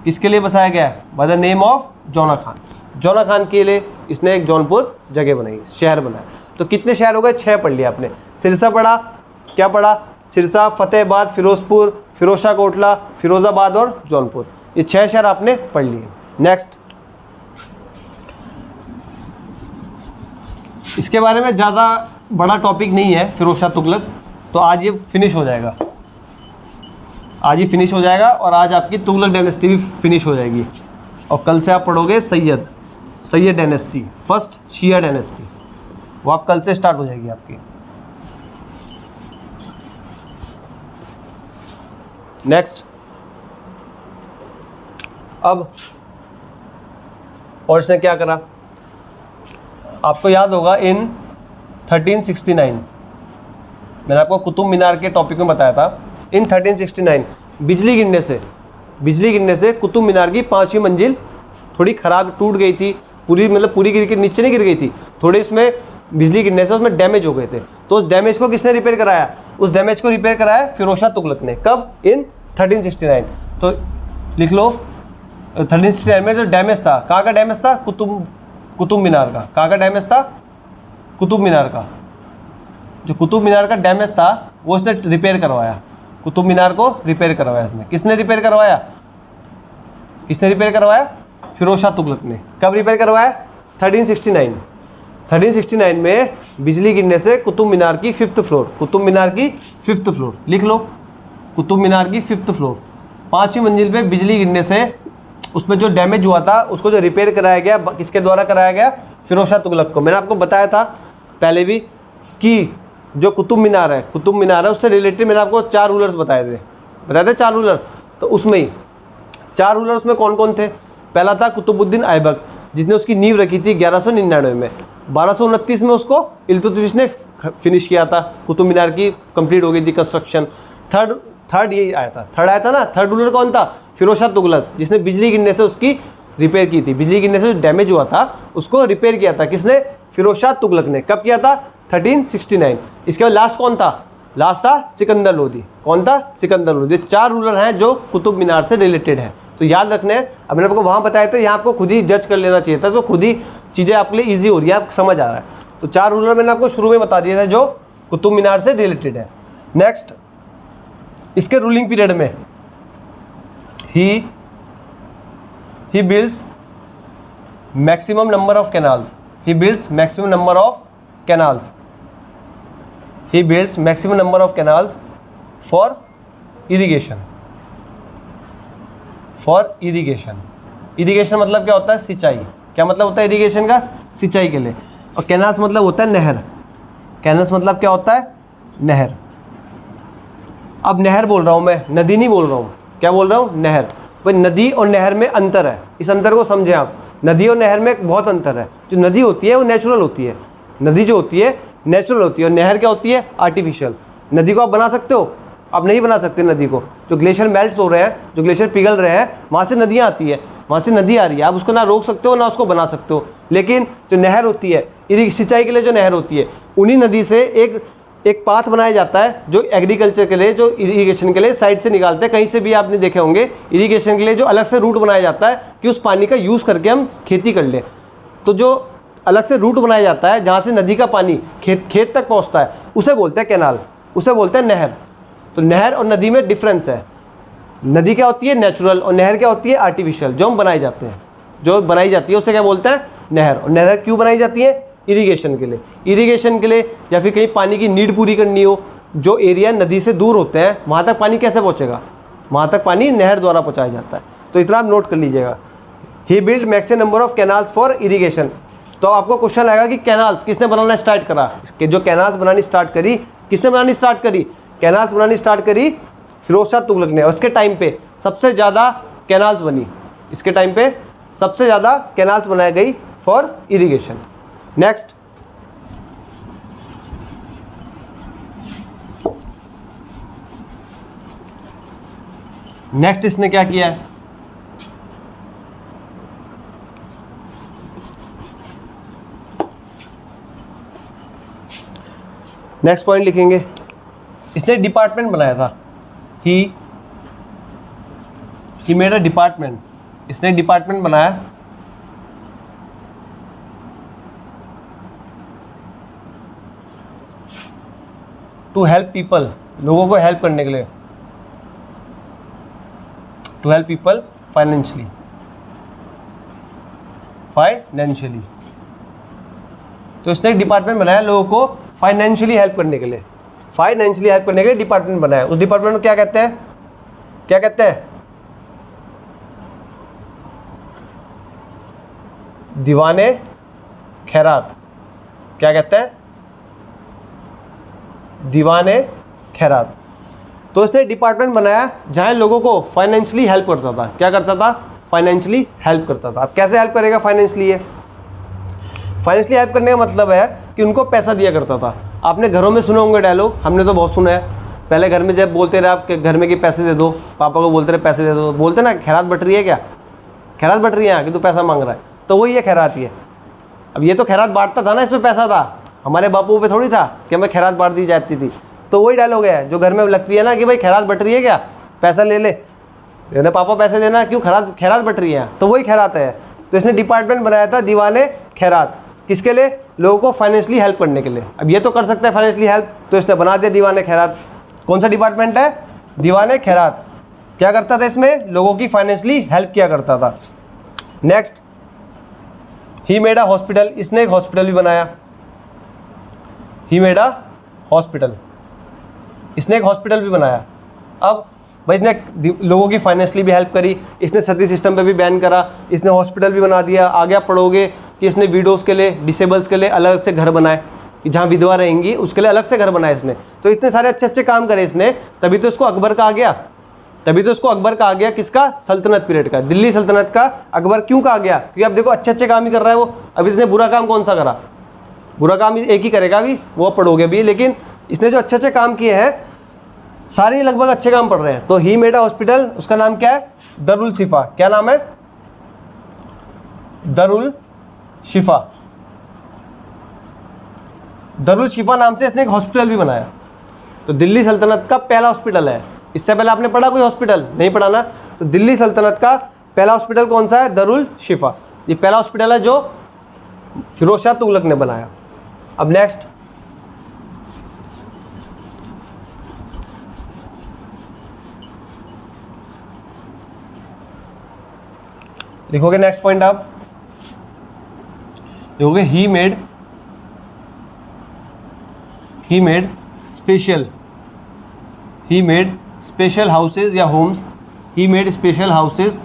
S1: किसके लिए बसाया गया है? बाय द नेम ऑफ जौना खान। जौना खान के लिए इसने एक जौनपुर जगह बनाई, शहर बनाया। तो कितने शहर हो गए? 6 पढ़ लिया आपने। सिरसा पढ़ा, क्या पढ़ा? सिरसा, फतेहाबाद, फिरोजपुर, फिरोजशाह कोटला, फिरोजाबाद और जौनपुर, ये 6 शहर आपने पढ़ लिए। नेक्स्ट, इसके बारे में ज़्यादा बड़ा टॉपिक नहीं है फिरोजशाह तुगलक, तो आज ये फिनिश हो जाएगा, आज ही फिनिश हो जाएगा और आज आपकी तुगलक डायनेस्टी भी फिनिश हो जाएगी। और कल से आप पढ़ोगे Syed dynasty, first Shia dynasty, वो आप कल से स्टार्ट हो जाएगी आपकी। नेक्स्ट, अब और इसने क्या करा, आपको याद होगा इन 1369, मैंने आपको कुतुब मीनार के टॉपिक में बताया था। इन 1369 बिजली गिरने से कुतुब मीनार की 5वीं मंजिल थोड़ी ख़राब टूट गई थी, पूरी गिर के नीचे नहीं गिर गई थी, थोड़े इसमें बिजली गिरने से उसमें डैमेज हो गए थे। तो उस डैमेज को किसने रिपेयर कराया? उस डैमेज को रिपेयर कराया फिरोजशाह तुगलक ने। कब? इन 1369। तो लिख लो 1369 में जो डैमेज था, कहाँ का डैमेज था? कुतुब मीनार का। कहाँ का डैमेज था? कुतुब मीनार का। जो कुतुब मीनार का डैमेज था वो इसने रिपेयर करवाया, कुतुब मीनार को रिपेयर करवाया इसने। किसने रिपेयर करवाया? फिरोजशाह तुगलक ने। कब रिपेयर करवाया? 1369। 1369 में बिजली गिरने से कुतुब मीनार की 5th फ्लोर, कुतुब मीनार की 5th फ्लोर लिख लो, कुतुब मीनार की 5th फ्लोर, 5वीं मंजिल पे बिजली गिरने से उसमें जो डैमेज हुआ था उसको जो रिपेयर कराया गया, किसके द्वारा कराया गया? फिरोजशाह तुगलक को। मैंने आपको बताया था पहले भी कि जो कुतुब मीनार है उससे रिलेटेड मैंने आपको 4 रूलर्स बताए थे 4 रूलर्स। तो उसमें ही 4 रूलर्स में कौन कौन थे? पहला था कुतुबुद्दीन ऐबक, जिसने उसकी नींव रखी थी 1199 में। 1229 में उसको इल्तुतमिश ने फिनिश किया था, कुतुब मीनार की कंप्लीट हो गई थी कंस्ट्रक्शन। थर्ड यही आया था ना। थर्ड रूलर कौन था? फिरोजशाह तुगलक, जिसने बिजली गिरने से उसकी रिपेयर की थी। बिजली गिरने से जो डैमेज हुआ था उसको रिपेयर किया था किसने? फिरोजशाह तुगलक ने। कब किया था? 1369। इसके बाद लास्ट कौन था? लास्ट था सिकंदर लोदी। कौन था? सिकंदर लोदी। 4 रूलर हैं जो कुतुब मीनार से रिलेटेड है, तो याद रखने हैं। अब मैंने आपको वहाँ बताया था, यहाँ आपको खुद ही जज कर लेना चाहिए था, तो खुद ही चीज़ें आपके लिए ईजी हो रही है, आपको समझ आ रहा है। तो 4 रूलर मैंने आपको शुरू में बता दिया था जो कुतुब मीनार से रिलेटेड है। नेक्स्ट, इसके रूलिंग पीरियड में he builds maximum number of canals. He builds maximum number of canals for irrigation. Irrigation मतलब क्या होता है? सिंचाई। क्या मतलब होता है इरिगेशन का? सिंचाई के लिए। और कैनाल्स मतलब होता है नहर। कैनाल्स मतलब क्या होता है? नहर। अब नहर बोल रहा हूँ मैं, नदी नहीं बोल रहा हूँ। क्या बोल रहा हूँ? नहर। भाई नदी और नहर में अंतर है, इस अंतर को समझें आप। नदी और नहर में बहुत अंतर है। जो नदी होती है वो नेचुरल होती है, नदी जो होती है नेचुरल होती है, और नहर क्या होती है? आर्टिफिशियल। नदी को आप बना सकते हो? आप नहीं बना सकते नदी को। जो ग्लेशियर मेल्ट्स हो रहे हैं, जो ग्लेशियर पिघल रहे हैं, वहाँ से नदियाँ आती है, वहाँ से नदी आ रही है, आप उसको ना रोक सकते हो ना उसको बना सकते हो। लेकिन जो नहर होती है, सिंचाई के लिए जो नहर होती है, उन्हीं नदी से एक पाथ बनाया जाता है जो एग्रीकल्चर के लिए, जो इरिगेशन के लिए साइड से निकालते हैं। कहीं से भी आपने देखे होंगे इरिगेशन के लिए जो अलग से रूट बनाया जाता है कि उस पानी का यूज़ करके हम खेती कर लें। तो जो अलग से रूट बनाया जाता है जहाँ से नदी का पानी खेत तक पहुँचता है, उसे बोलते हैं कैनाल, उसे बोलते हैं नहर। तो नहर और नदी में डिफरेंस है। नदी क्या होती है? नेचुरल, और नहर क्या होती है? आर्टिफिशियल, जो हम बनाए जाते हैं, जो बनाई जाती है उसे क्या बोलते हैं? नहर। और नहर क्यों बनाई जाती है? इरिगेशन के लिए, या फिर कहीं पानी की नीड पूरी करनी हो। जो एरिया नदी से दूर होते हैं वहाँ तक पानी कैसे पहुँचेगा? वहाँ तक पानी नहर द्वारा पहुँचाया जाता है। तो इतना आप नोट कर लीजिएगा। He build maximum number of canals for irrigation. तो आपको क्वेश्चन आएगा कि कैनाल्स किसने बनाना स्टार्ट करा? जो कैनाल्स बनानी स्टार्ट करी किसने बनानी स्टार्ट करी? कैनाल्स बनानी स्टार्ट करी फिरोज शाह तुगलक ने। उसके टाइम पे सबसे ज़्यादा कैनाल्स बनी, इसके टाइम पे सबसे ज़्यादा कैनाल्स बनाई गई फॉर इरिगेशन। नेक्स्ट, नेक्स्ट इसने क्या किया है? नेक्स्ट पॉइंट लिखेंगे, इसने डिपार्टमेंट बनाया था। ही मेड अ डिपार्टमेंट, इसने डिपार्टमेंट बनाया टू हेल्प पीपल, लोगों को हेल्प करने के लिए, टू हेल्प पीपल फाइनेंशियली, तो इसने एक डिपार्टमेंट बनाया लोगों को फाइनेंशियली हेल्प करने के लिए, फाइनेंशियली हेल्प करने के लिए डिपार्टमेंट बनाया। उस डिपार्टमेंट को क्या कहते हैं? क्या कहते हैं? दीवाने खैरात। क्या कहते हैं? दीवाने खैरात। तो इसने डिपार्टमेंट बनाया जहां लोगों को फाइनेंशियली हेल्प करता था। क्या करता था? फाइनेंशियली हेल्प करता था। अब कैसे हेल्प करेगा फाइनेंशियली? ये फाइनेंशियली हेल्प करने का मतलब है कि उनको पैसा दिया करता था। आपने घरों में सुने होंगे डायलॉग, हमने तो बहुत सुना है। पहले घर में जब बोलते रहे आप घर में कि पैसे दे दो, पापा को बोलते रहे पैसे दे दो, बोलते ना खैरात बट रही है, क्या खैरात बट रही है कि तू पैसा मांग रहा है, तो वही है खैरात ही है। अब ये तो खैरात बांटता था ना, इसमें पैसा था, हमारे बापू पे थोड़ी था कि हमें खैरात बांट दी जाती थी। तो वही डायलॉग है जो घर में लगती है ना कि भाई खैरात बट रही है, क्या पैसा ले ले, देना पापा पैसे देना, क्यों खैरात बट रही है, तो वही खैरात है। तो इसने डिपार्टमेंट बनाया था दीवाने खैरात, किसके लिए? लोगों को फाइनेंशियली हेल्प करने के लिए। अब ये तो कर सकता है फाइनेंशियली हेल्प, तो इसने बना दिया दीवाने खैरात। कौन सा डिपार्टमेंट है? दीवाने खैरात। क्या करता था इसमें? लोगों की फाइनेंशियली हेल्प किया करता था। Next, he made a hospital, इसने एक हॉस्पिटल भी बनाया। ही मेड अ हॉस्पिटल, इसने एक हॉस्पिटल भी बनाया। अब भाई इसने लोगों की फाइनेंशियली भी हेल्प करी, इसने सती सिस्टम पे भी बैन करा, इसने हॉस्पिटल भी बना दिया। आगे आप पढ़ोगे कि इसने विडोज़ के लिए, डिसेबल्स के लिए अलग से घर बनाए, कि जहाँ विधवा रहेंगी उसके लिए अलग से घर बनाए इसने। तो इतने सारे अच्छे अच्छे काम करे इसने, तभी तो इसको अकबर कहा गया, तभी तो इसको अकबर कहा गया। किसका? सल्तनत पीरियड का, दिल्ली सल्तनत का अकबर क्यों कहा गया? क्योंकि आप देखो अच्छे अच्छे काम ही कर रहा है वो। अभी इसने बुरा काम कौन सा करा? बुरा काम एक ही करेगा अभी, वो पढ़ोगे भी, लेकिन इसने जो अच्छे अच्छे काम किए हैं सारे लगभग अच्छे काम पढ़ रहे हैं। तो ही मेड अ हॉस्पिटल, उसका नाम क्या है? दरुल शिफा। क्या नाम है? दरुल शिफा। दरुल शिफा नाम से इसने एक हॉस्पिटल भी बनाया। तो दिल्ली सल्तनत का पहला हॉस्पिटल है। इससे पहले आपने पढ़ा कोई हॉस्पिटल? नहीं पढ़ा ना। तो दिल्ली सल्तनत का पहला हॉस्पिटल कौन सा है? दरुल शिफा। ये पहला हॉस्पिटल है जो फिरोज शाह तुगलक ने बनाया। अब नेक्स्ट, लिखोगे नेक्स्ट पॉइंट आप लिखोगे ही मेड स्पेशल हाउसेज या homes, he made special houses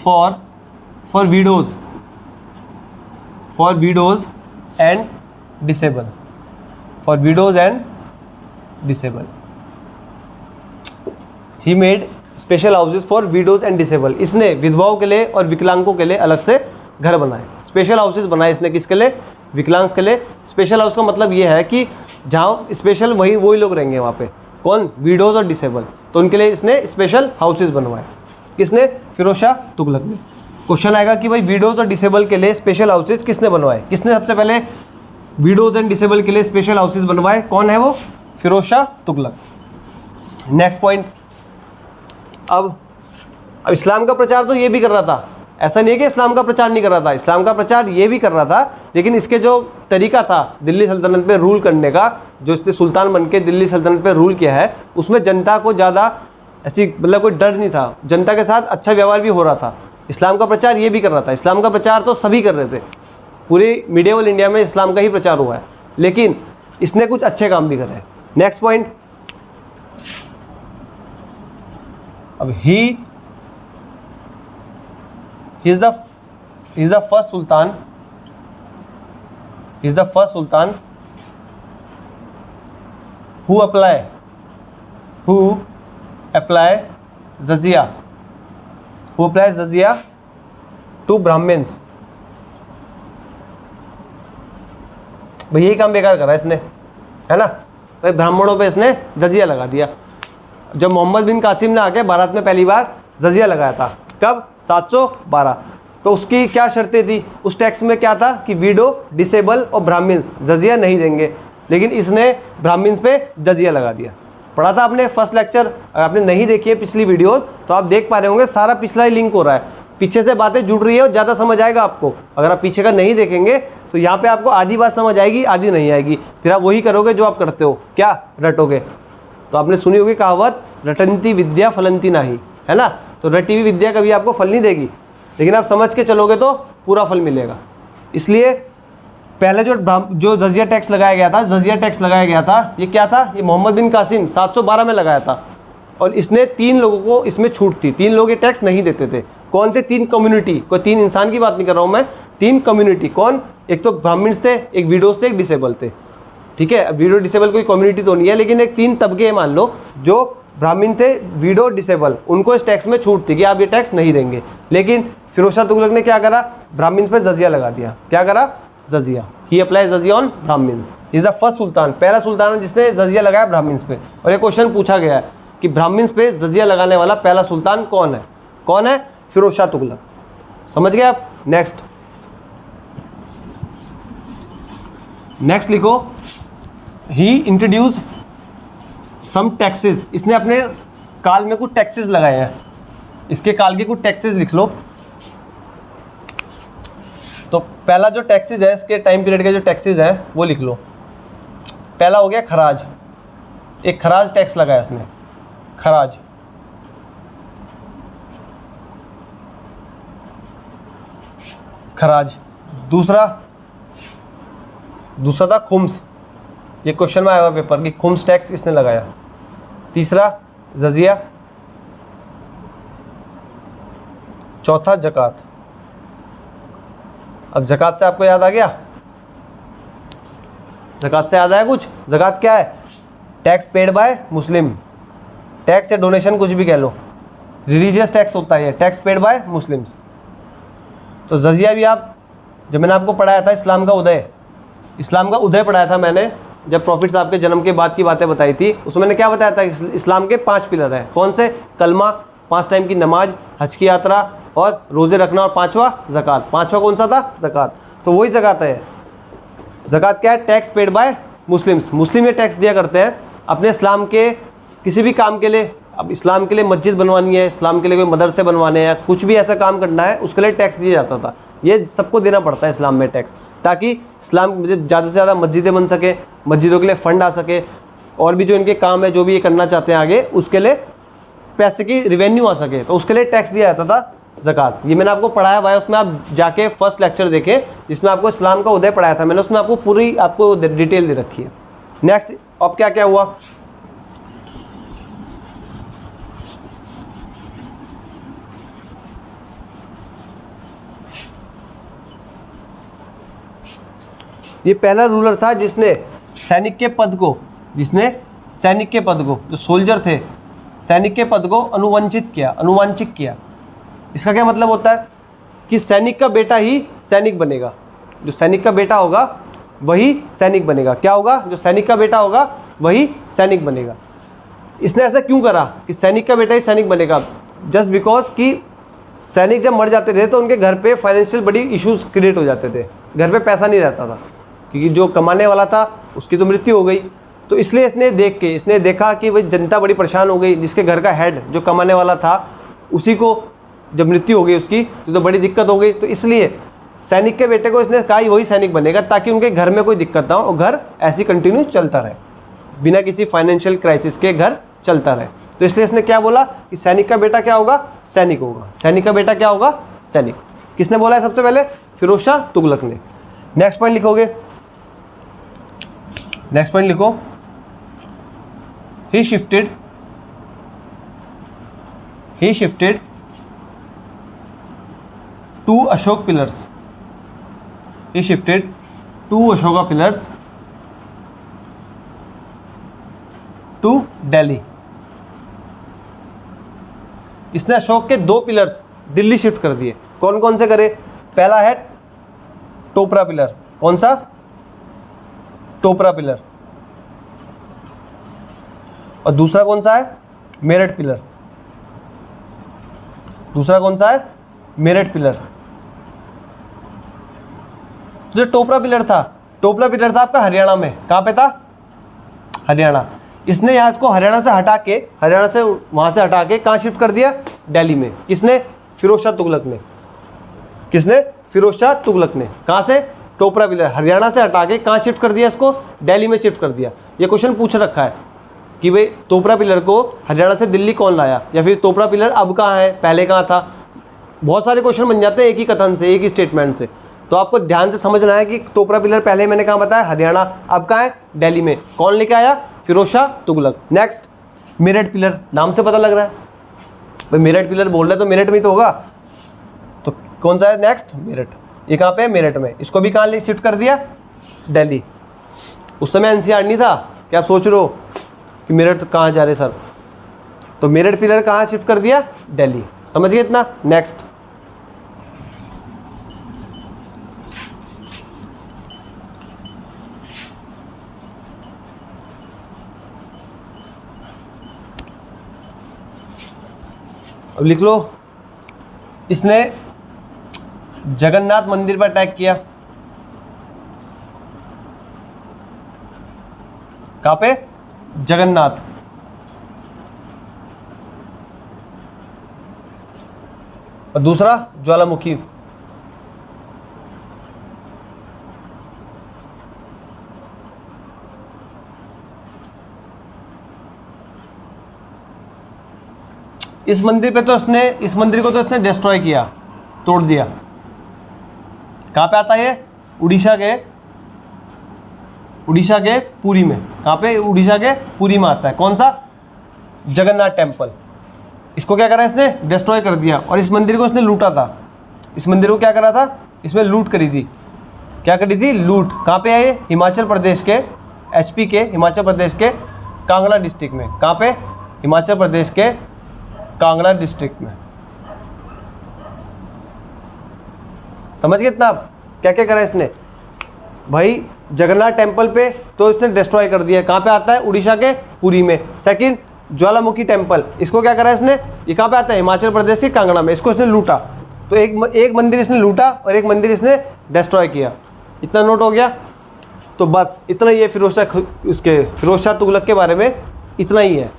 S1: for widows and disabled, he made special houses for widows and disabled. इसने विधवाओं के लिए और विकलांगों के लिए अलग से घर बनाए। स्पेशल हाउसेज बनाए इसने, किसके लिए? विकलांग के लिए। स्पेशल हाउस का मतलब ये है कि जहाँ स्पेशल वही लोग रहेंगे वहाँ पे, कौन? विडोज और डिसेबल, तो उनके लिए इसने स्पेशल हाउसेज बनवाए। किसने? फिरोज शाह तुगलक ने। क्वेश्चन आएगा कि भाई विडोज और डिसेबल के लिए स्पेशल हाउसेज किसने बनवाए? किसने सबसे पहले विडोज एंड डिसेबल के लिए स्पेशल हाउसेज बनवाए? कौन है वो? फिरोज शाह तुगलक। नेक्स्ट पॉइंट, अब इस्लाम का प्रचार तो ये भी कर रहा था, ऐसा नहीं है कि इस्लाम का प्रचार नहीं कर रहा था, इस्लाम का प्रचार ये भी कर रहा था, लेकिन इसके जो तरीका था दिल्ली सल्तनत पे रूल करने का, जो इसने सुल्तान बन के दिल्ली सल्तनत पे रूल किया है, उसमें जनता को ज़्यादा ऐसी मतलब कोई डर नहीं था, जनता के साथ अच्छा व्यवहार भी हो रहा था। इस्लाम का प्रचार ये भी कर रहा था। इस्लाम का प्रचार तो सभी कर रहे थे, पूरे मीडिएवल इंडिया में इस्लाम का ही प्रचार हुआ है, लेकिन इसने कुछ अच्छे काम भी करे। नेक्स्ट पॉइंट, अब he is the first sultan who apply jizya to Brahmins. भाई यही काम बेकार करा इसने, है ना, भाई ब्राह्मणों पे इसने जजिया लगा दिया। जब मोहम्मद बिन कासिम ने आके भारत में पहली बार जजिया लगाया था, कब? 712। तो उसकी क्या शर्तें थी? उस टैक्स में क्या था कि वीडो, डिसेबल और ब्राह्मण्स जजिया नहीं देंगे, लेकिन इसने ब्राह्मण्स पे जजिया लगा दिया। पढ़ा था आपने फर्स्ट लेक्चर, अगर आपने नहीं देखी है पिछली वीडियोस तो आप देख पा रहे होंगे, सारा पिछला ही लिंक हो रहा है, पीछे से बातें जुड़ रही है और ज़्यादा समझ आएगा आपको। अगर आप पीछे का नहीं देखेंगे तो यहाँ पे आपको आधी बात समझ आएगी, आधी नहीं आएगी, फिर आप वही करोगे जो आप करते हो, क्या रटोगे। तो आपने सुनी होगी कहावत, रटंती विद्या फलंती नाही, है ना। तो रटी हुई विद्या कभी आपको फल नहीं देगी, लेकिन आप समझ के चलोगे तो पूरा फल मिलेगा। इसलिए पहले जो जजिया टैक्स लगाया गया था, ये क्या था? ये मोहम्मद बिन कासिम 712 में लगाया था, और इसने 3 लोगों को इसमें छूट थी। 3 लोग ये टैक्स नहीं देते थे। कौन थे? 3 कम्युनिटी, कोई 3 इंसान की बात नहीं कर रहा हूँ मैं, 3 कम्युनिटी। कौन? एक तो ब्राह्मण्स थे, एक विडोज थे, एक डिसेबल थे, ठीक है। विडो डिसेबल कोई कम्युनिटी तो नहीं है, लेकिन एक 3 तबके मान लो, जो ब्राह्मण थे, विडो, डिसेबल, उनको इस टैक्स में छूट थी कि आप ये टैक्स नहीं देंगे। लेकिन फिरोज शाह तुगलक ने क्या करा? ब्राह्मण्स पे जजिया लगा दिया। क्या करा? Jizya. He apply jizya on Brahmins. Is the first sultan, पहला सुल्तान है जिसने जजिया लगाया ब्राह्मण्स पे। और ये क्वेश्चन पूछा गया है कि ब्राह्मण्स पे जजिया लगाने वाला पहला सुल्तान कौन है? कौन है? फिरोज शाह तुगलक। समझ गए आप? नेक्स्ट लिखो, ही इंट्रोड्यूस सम टैक्सेस। इसने अपने काल में कुछ टैक्सेस लगाए हैं, इसके काल के कुछ टैक्सेस लिख लो। तो पहला जो टैक्सेस है, इसके टाइम पीरियड के जो टैक्सेस हैं वो लिख लो। पहला हो गया खराज, एक खराज टैक्स लगाया इसने, खराज। दूसरा था खुम्स, ये क्वेश्चन में आया हुआ पेपर कि खुम्स टैक्स किसने लगाया। तीसरा जजिया। चौथा जकात। अब जकात से आपको याद आ गया? जकात से याद आया कुछ? जकात क्या है? टैक्स पेड बाय मुस्लिम, टैक्स या डोनेशन कुछ भी कह लो, रिलीजियस टैक्स होता है ये, टैक्स पेड बाय मुस्लिम्स। तो जजिया भी आप, जब मैंने आपको पढ़ाया था इस्लाम का उदय पढ़ाया था मैंने, जब प्रॉफिट साहब के जन्म के बाद की बातें बताई थी, उसमें मैंने क्या बताया था? इस्लाम के 5 पिलर हैं। कौन से? कलमा, 5 टाइम की नमाज, हज की यात्रा और रोज़े रखना, और 5वां ज़कात। 5वां कौन सा था? ज़कात। तो वही ज़कात है। ज़कात क्या है? Tax paid by Muslims. मुस्लिम ये टैक्स दिया करते हैं अपने इस्लाम के किसी भी काम के लिए। अब इस्लाम के लिए मस्जिद बनवानी है, इस्लाम के लिए कोई मदरसे बनवाने हैं, कुछ भी ऐसा काम करना है, उसके लिए टैक्स दिया जाता था। ये सबको देना पड़ता है इस्लाम में टैक्स, ताकि इस्लाम में ज़्यादा से ज़्यादा मस्जिदें बन सके, मस्जिदों के लिए फ़ंड आ सके, और भी जो इनके काम है, जो भी ये करना चाहते हैं आगे, उसके लिए पैसे की रिवेन्यू आ सके, तो उसके लिए टैक्स दिया जाता था ज़कात। ये मैंने आपको पढ़ाया हुआ है, उसमें आप जाके फर्स्ट लेक्चर देखें जिसमें आपको इस्लाम का उदय पढ़ाया था मैंने, उसमें आपको पूरी डिटेल दे रखी है। नेक्स्ट, अब क्या क्या हुआ? ये पहला रूलर था जिसने सैनिक के पद को, जो सोल्जर थे, सैनिक के पद को अनुवांशित किया। इसका क्या मतलब होता है? कि सैनिक का बेटा ही सैनिक बनेगा। जो सैनिक का बेटा होगा वही सैनिक बनेगा। क्या होगा? जो सैनिक का बेटा होगा वही सैनिक बनेगा। इसने ऐसा क्यों करा कि सैनिक का बेटा ही सैनिक बनेगा? जस्ट बिकॉज कि सैनिक जब मर जाते थे तो उनके घर पे फाइनेंशियल बड़ी इश्यूज क्रिएट हो जाते थे, घर पे पैसा नहीं रहता था, क्योंकि जो कमाने वाला था उसकी तो मृत्यु हो गई। तो इसलिए इसने देखा कि भाई जनता बड़ी परेशान हो गई, जिसके घर का हेड जो कमाने वाला था उसी को जब मृत्यु हो गई उसकी, तो बड़ी दिक्कत हो गई। तो इसलिए सैनिक के बेटे को इसने कहा वही सैनिक बनेगा, ताकि उनके घर में कोई दिक्कत ना हो और घर ऐसी कंटिन्यू चलता रहे, बिना किसी फाइनेंशियल क्राइसिस के घर चलता रहे। तो इसलिए इसने क्या बोला कि सैनिक का बेटा क्या होगा? सैनिक होगा। सैनिक का बेटा क्या होगा? सैनिक। किसने बोला है सबसे पहले? फिरोज शाह तुगलक ने। नेक्स्ट पॉइंट लिखो, he shifted two Ashok pillars. He shifted two Ashoka pillars Delhi. इसने अशोक के 2 पिलर्स दिल्ली शिफ्ट कर दिए। कौन कौन से करे? पहला है टोपरा पिलर। कौन सा? टोपरा पिलर। और दूसरा कौन सा है? मेरठ पिलर। दूसरा कौन सा है? मेरठ पिलर। जो टोपरा पिलर था, टोपरा पिलर था आपका हरियाणा में। कहाँ पे था? हरियाणा। इसने यहाँ इसको हरियाणा से हटा के, हरियाणा से वहाँ से हटा के कहाँ शिफ्ट कर दिया? दिल्ली में। किसने? फिरोज शाह तुगलक ने। किसने? फिरोज शाह तुगलक ने। कहाँ से? टोपरा पिलर हरियाणा से हटा के कहाँ शिफ्ट कर दिया इसको? दिल्ली में शिफ्ट कर दिया। ये क्वेश्चन पूछ रखा है कि भाई टोपरा पिलर को हरियाणा से दिल्ली कौन लाया, या फिर टोपरा पिलर अब कहाँ है, पहले कहाँ था। बहुत सारे क्वेश्चन बन जाते हैं एक ही कथन से, एक ही स्टेटमेंट से। तो आपको ध्यान से समझना है कि टोपरा पिलर पहले मैंने कहाँ बताया? हरियाणा। अब कहाँ है? दिल्ली में। कौन लेके आया? फिरोज शाह तुगलक। Next, Meerut pillar. नाम से पता लग रहा है भाई मेरठ पिलर बोल रहे तो मेरठ में तो होगा। तो कौन सा है नेक्स्ट? मेरठ। ये कहाँ पे है? मेरठ में। इसको भी कहाँ शिफ्ट कर दिया? दिल्ली। उस समय एनसीआर नहीं था। क्या आप सोच रहे हो कि मेरठ कहाँ जा रहे सर? तो मेरठ पिलर कहाँ शिफ्ट कर दिया? दिल्ली। समझ गए इतना? नेक्स्ट, अब लिख लो, इसने जगन्नाथ मंदिर पर अटैक किया। कहाँ पे? जगन्नाथ। और दूसरा ज्वालामुखी। इस मंदिर पे तो इसने, इस मंदिर को तो इसने डिस्ट्रॉय किया, तोड़ दिया। कहाँ पे आता है ये? उड़ीसा के, उड़ीसा के पुरी में। कहाँ पे? उड़ीसा के पुरी में आता है। कौन सा? जगन्नाथ टेम्पल। इसको क्या करा इसने? डिस्ट्रॉय कर दिया। और इस मंदिर को इसने लूटा था। इस मंदिर को क्या करा था? इसमें लूट करी थी। क्या करी थी? लूट। कहाँ पे है ये? हिमाचल प्रदेश के, एचपी के, हिमाचल प्रदेश के कांगड़ा डिस्ट्रिक्ट में। कहाँ पे? हिमाचल प्रदेश के कांगड़ा डिस्ट्रिक्ट में। समझ गए इतना? आप क्या क्या करा इसने भाई? जगन्नाथ टेम्पल पे तो इसने डिस्ट्रॉय कर दिया। कहाँ पे आता है? उड़ीसा के पुरी में। सेकंड, ज्वालामुखी टेम्पल, इसको क्या करा इसने? ये कहाँ पे आता है? हिमाचल प्रदेश के कांगड़ा में। इसको इसने लूटा। तो एक मंदिर इसने लूटा और एक मंदिर इसने डिस्ट्रॉय किया। इतना नोट हो गया? तो बस इतना ही है फिरोज शाह तुगलक के बारे में। इतना ही है,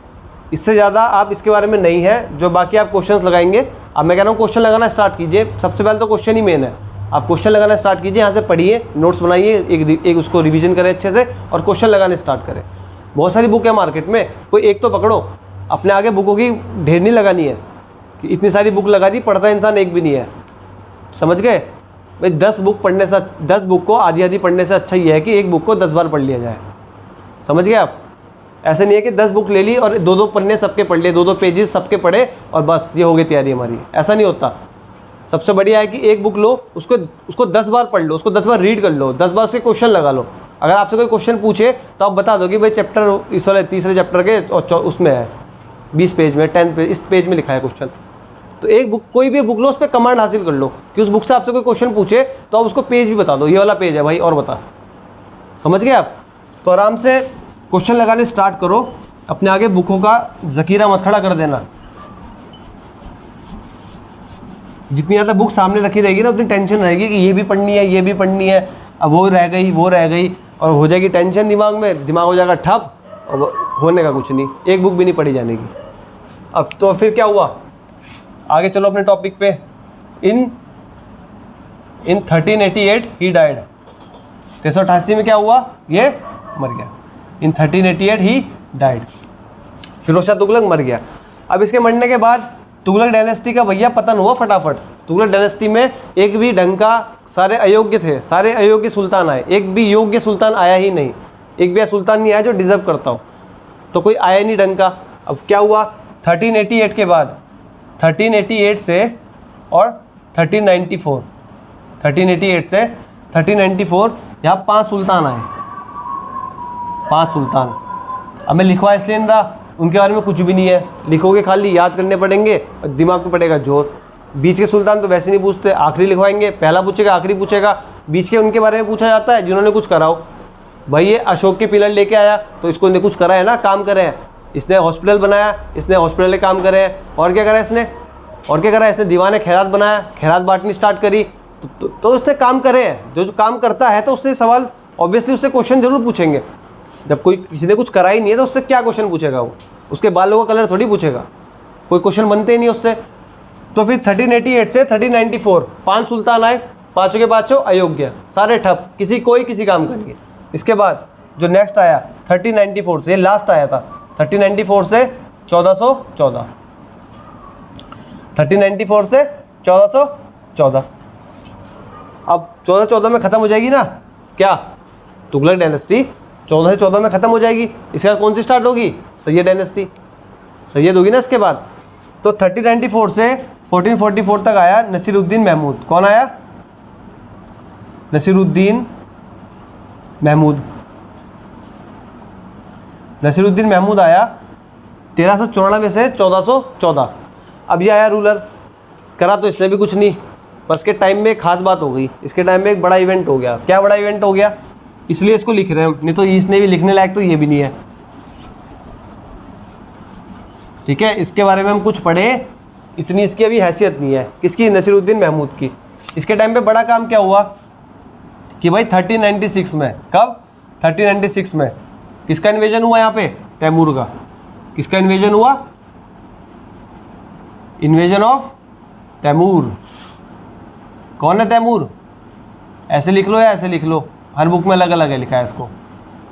S1: इससे ज़्यादा आप इसके बारे में नहीं है। जो बाकी आप क्वेश्चंस लगाएंगे, अब मैं कह रहा हूँ क्वेश्चन लगाना स्टार्ट कीजिए। सबसे पहले तो क्वेश्चन ही मेन है। आप क्वेश्चन लगाना स्टार्ट कीजिए, यहाँ से पढ़िए, नोट्स बनाइए, एक उसको रिवीजन करें अच्छे से और क्वेश्चन लगाने स्टार्ट करें। बहुत सारी बुक है मार्केट में, कोई एक तो पकड़ो। अपने आगे बुकों की ढेर नहीं लगानी है कि इतनी सारी बुक लगा दी, पढ़ता इंसान एक भी नहीं है। समझ गए भाई? 10 बुक पढ़ने से, 10 बुक को आधी आधी पढ़ने से अच्छा ये है कि एक बुक को 10 बार पढ़ लिया जाए। समझ गए आप? ऐसे नहीं है कि 10 बुक ले ली और 2-2 पन्ने सबके पढ़ लिए, 2-2 पेजेस सबके पढ़े और बस ये हो गई तैयारी हमारी। ऐसा नहीं होता। सबसे बढ़िया है कि एक बुक लो, उसको 10 बार पढ़ लो, उसको 10 बार रीड कर लो, 10 बार उसके क्वेश्चन लगा लो। अगर आपसे कोई क्वेश्चन पूछे तो आप बता दो कि भाई चैप्टर इस वाले तीसरे चैप्टर के और उसमें है 20 पेज में, 10 पेज, इस पेज में लिखा है क्वेश्चन। तो एक बुक, कोई भी बुक लो, उस पर कमांड हासिल कर लो कि उस बुक से आपसे कोई क्वेश्चन पूछे तो आप उसको पेज भी बता दो, ये वाला पेज है भाई और बता। समझ गए आप? तो आराम से क्वेश्चन लगाने स्टार्ट करो। अपने आगे बुकों का ज़खीरा मत खड़ा कर देना। जितनी ज़्यादा बुक सामने रखी रहेगी ना, उतनी टेंशन रहेगी कि ये भी पढ़नी है, ये भी पढ़नी है, अब वो रह गई, वो रह गई, और हो जाएगी टेंशन दिमाग में, दिमाग हो जाएगा ठप और होने का कुछ नहीं, एक बुक भी नहीं पढ़ी जाने की। अब तो फिर क्या हुआ? आगे चलो अपने टॉपिक पे। इन 1388 ही डाइड। 1388 में क्या हुआ? ये मर गया। इन 1388 ही डाइड। फिरोज शाह तुगलक मर गया। अब इसके मरने के बाद तुगलक डायनेस्टी का भैया पतन हुआ फटाफट। तुगलक डायनेस्टी में एक भी ढंग का, सारे अयोग्य थे, सारे अयोग्य सुल्तान आए, एक भी योग्य सुल्तान आया ही नहीं। एक भी सुल्तान नहीं आया जो डिजर्व करता हो, तो कोई आया नहीं ढंग का। अब क्या हुआ? 1388 के बाद 1388 से और 1394, 1388 से 1394 यहाँ 5 सुल्तान आए, 5 सुल्तान। अब मैं लिखवा इसलिए नहीं रहा, उनके बारे में कुछ भी नहीं है, लिखोगे खाली, याद करने पड़ेंगे और दिमाग में पड़ेगा जोर। बीच के सुल्तान तो वैसे नहीं पूछते, आखिरी लिखवाएंगे, पहला पूछेगा आखिरी पूछेगा, बीच के उनके बारे में पूछा जाता है जिन्होंने कुछ करा हो। भाई ये अशोक के पिलर लेके आया तो इसको ने कुछ करा है ना, काम करे हैं, इसने हॉस्पिटल बनाया, इसने हॉस्पिटल के काम करे हैं, और क्या करा है इसने, और क्या करा है इसने, दीवाने खैरात बनाया, खैरात बांटनी स्टार्ट करी, तो इसने काम करे हैं। जो काम करता है तो उससे सवाल ऑब्वियसली उससे क्वेश्चन जरूर पूछेंगे। जब कोई किसी ने कुछ करा ही नहीं है तो उससे क्या क्वेश्चन पूछेगा वो, उसके बालों का कलर थोड़ी पूछेगा, कोई क्वेश्चन बनते ही नहीं उससे। तो फिर 1388 से 1394 5 सुल्तान आए, पाँचों के पाँचों अयोग्य, सारे ठप, कोई किसी काम का नहीं। इसके बाद जो नेक्स्ट आया 1394 से, ये लास्ट आया था, 1394 से 1414, 1394 से 1414। अब 1414 में ख़त्म हो जाएगी ना क्या, तुगलक डायनेस्टी 14 से 14 में ख़त्म हो जाएगी। इसके बाद कौन सी स्टार्ट होगी, सैयद डायनेस्टी, सैयद होगी ना इसके बाद। तो 1394 से 1444 तक आया नसीरुद्दीन महमूद। कौन आया, नसीरुद्दीन महमूद। नसीरुद्दीन महमूद आया 1394 से 1414। अब ये आया रूलर, करा तो इसने भी कुछ नहीं, बस के टाइम में एक खास बात हो गई, इसके टाइम में एक बड़ा इवेंट हो गया। क्या बड़ा इवेंट हो गया, इसलिए इसको लिख रहे हैं, नहीं तो इसने भी लिखने लायक तो ये भी नहीं है। ठीक है, इसके बारे में हम कुछ पढ़े, इतनी इसकी अभी हैसियत नहीं है, किसकी, नसीरुद्दीन महमूद की। इसके टाइम पे बड़ा काम क्या हुआ कि भाई 1396 में, कब, 1396 में किसका इन्वेजन हुआ यहाँ पे, तैमूर का। किसका इन्वेजन हुआ, इन्वेजन ऑफ तैमूर। कौन है तैमूर, ऐसे लिख लो या ऐसे लिख लो, हर बुक में अलग अलग है लिखा है इसको।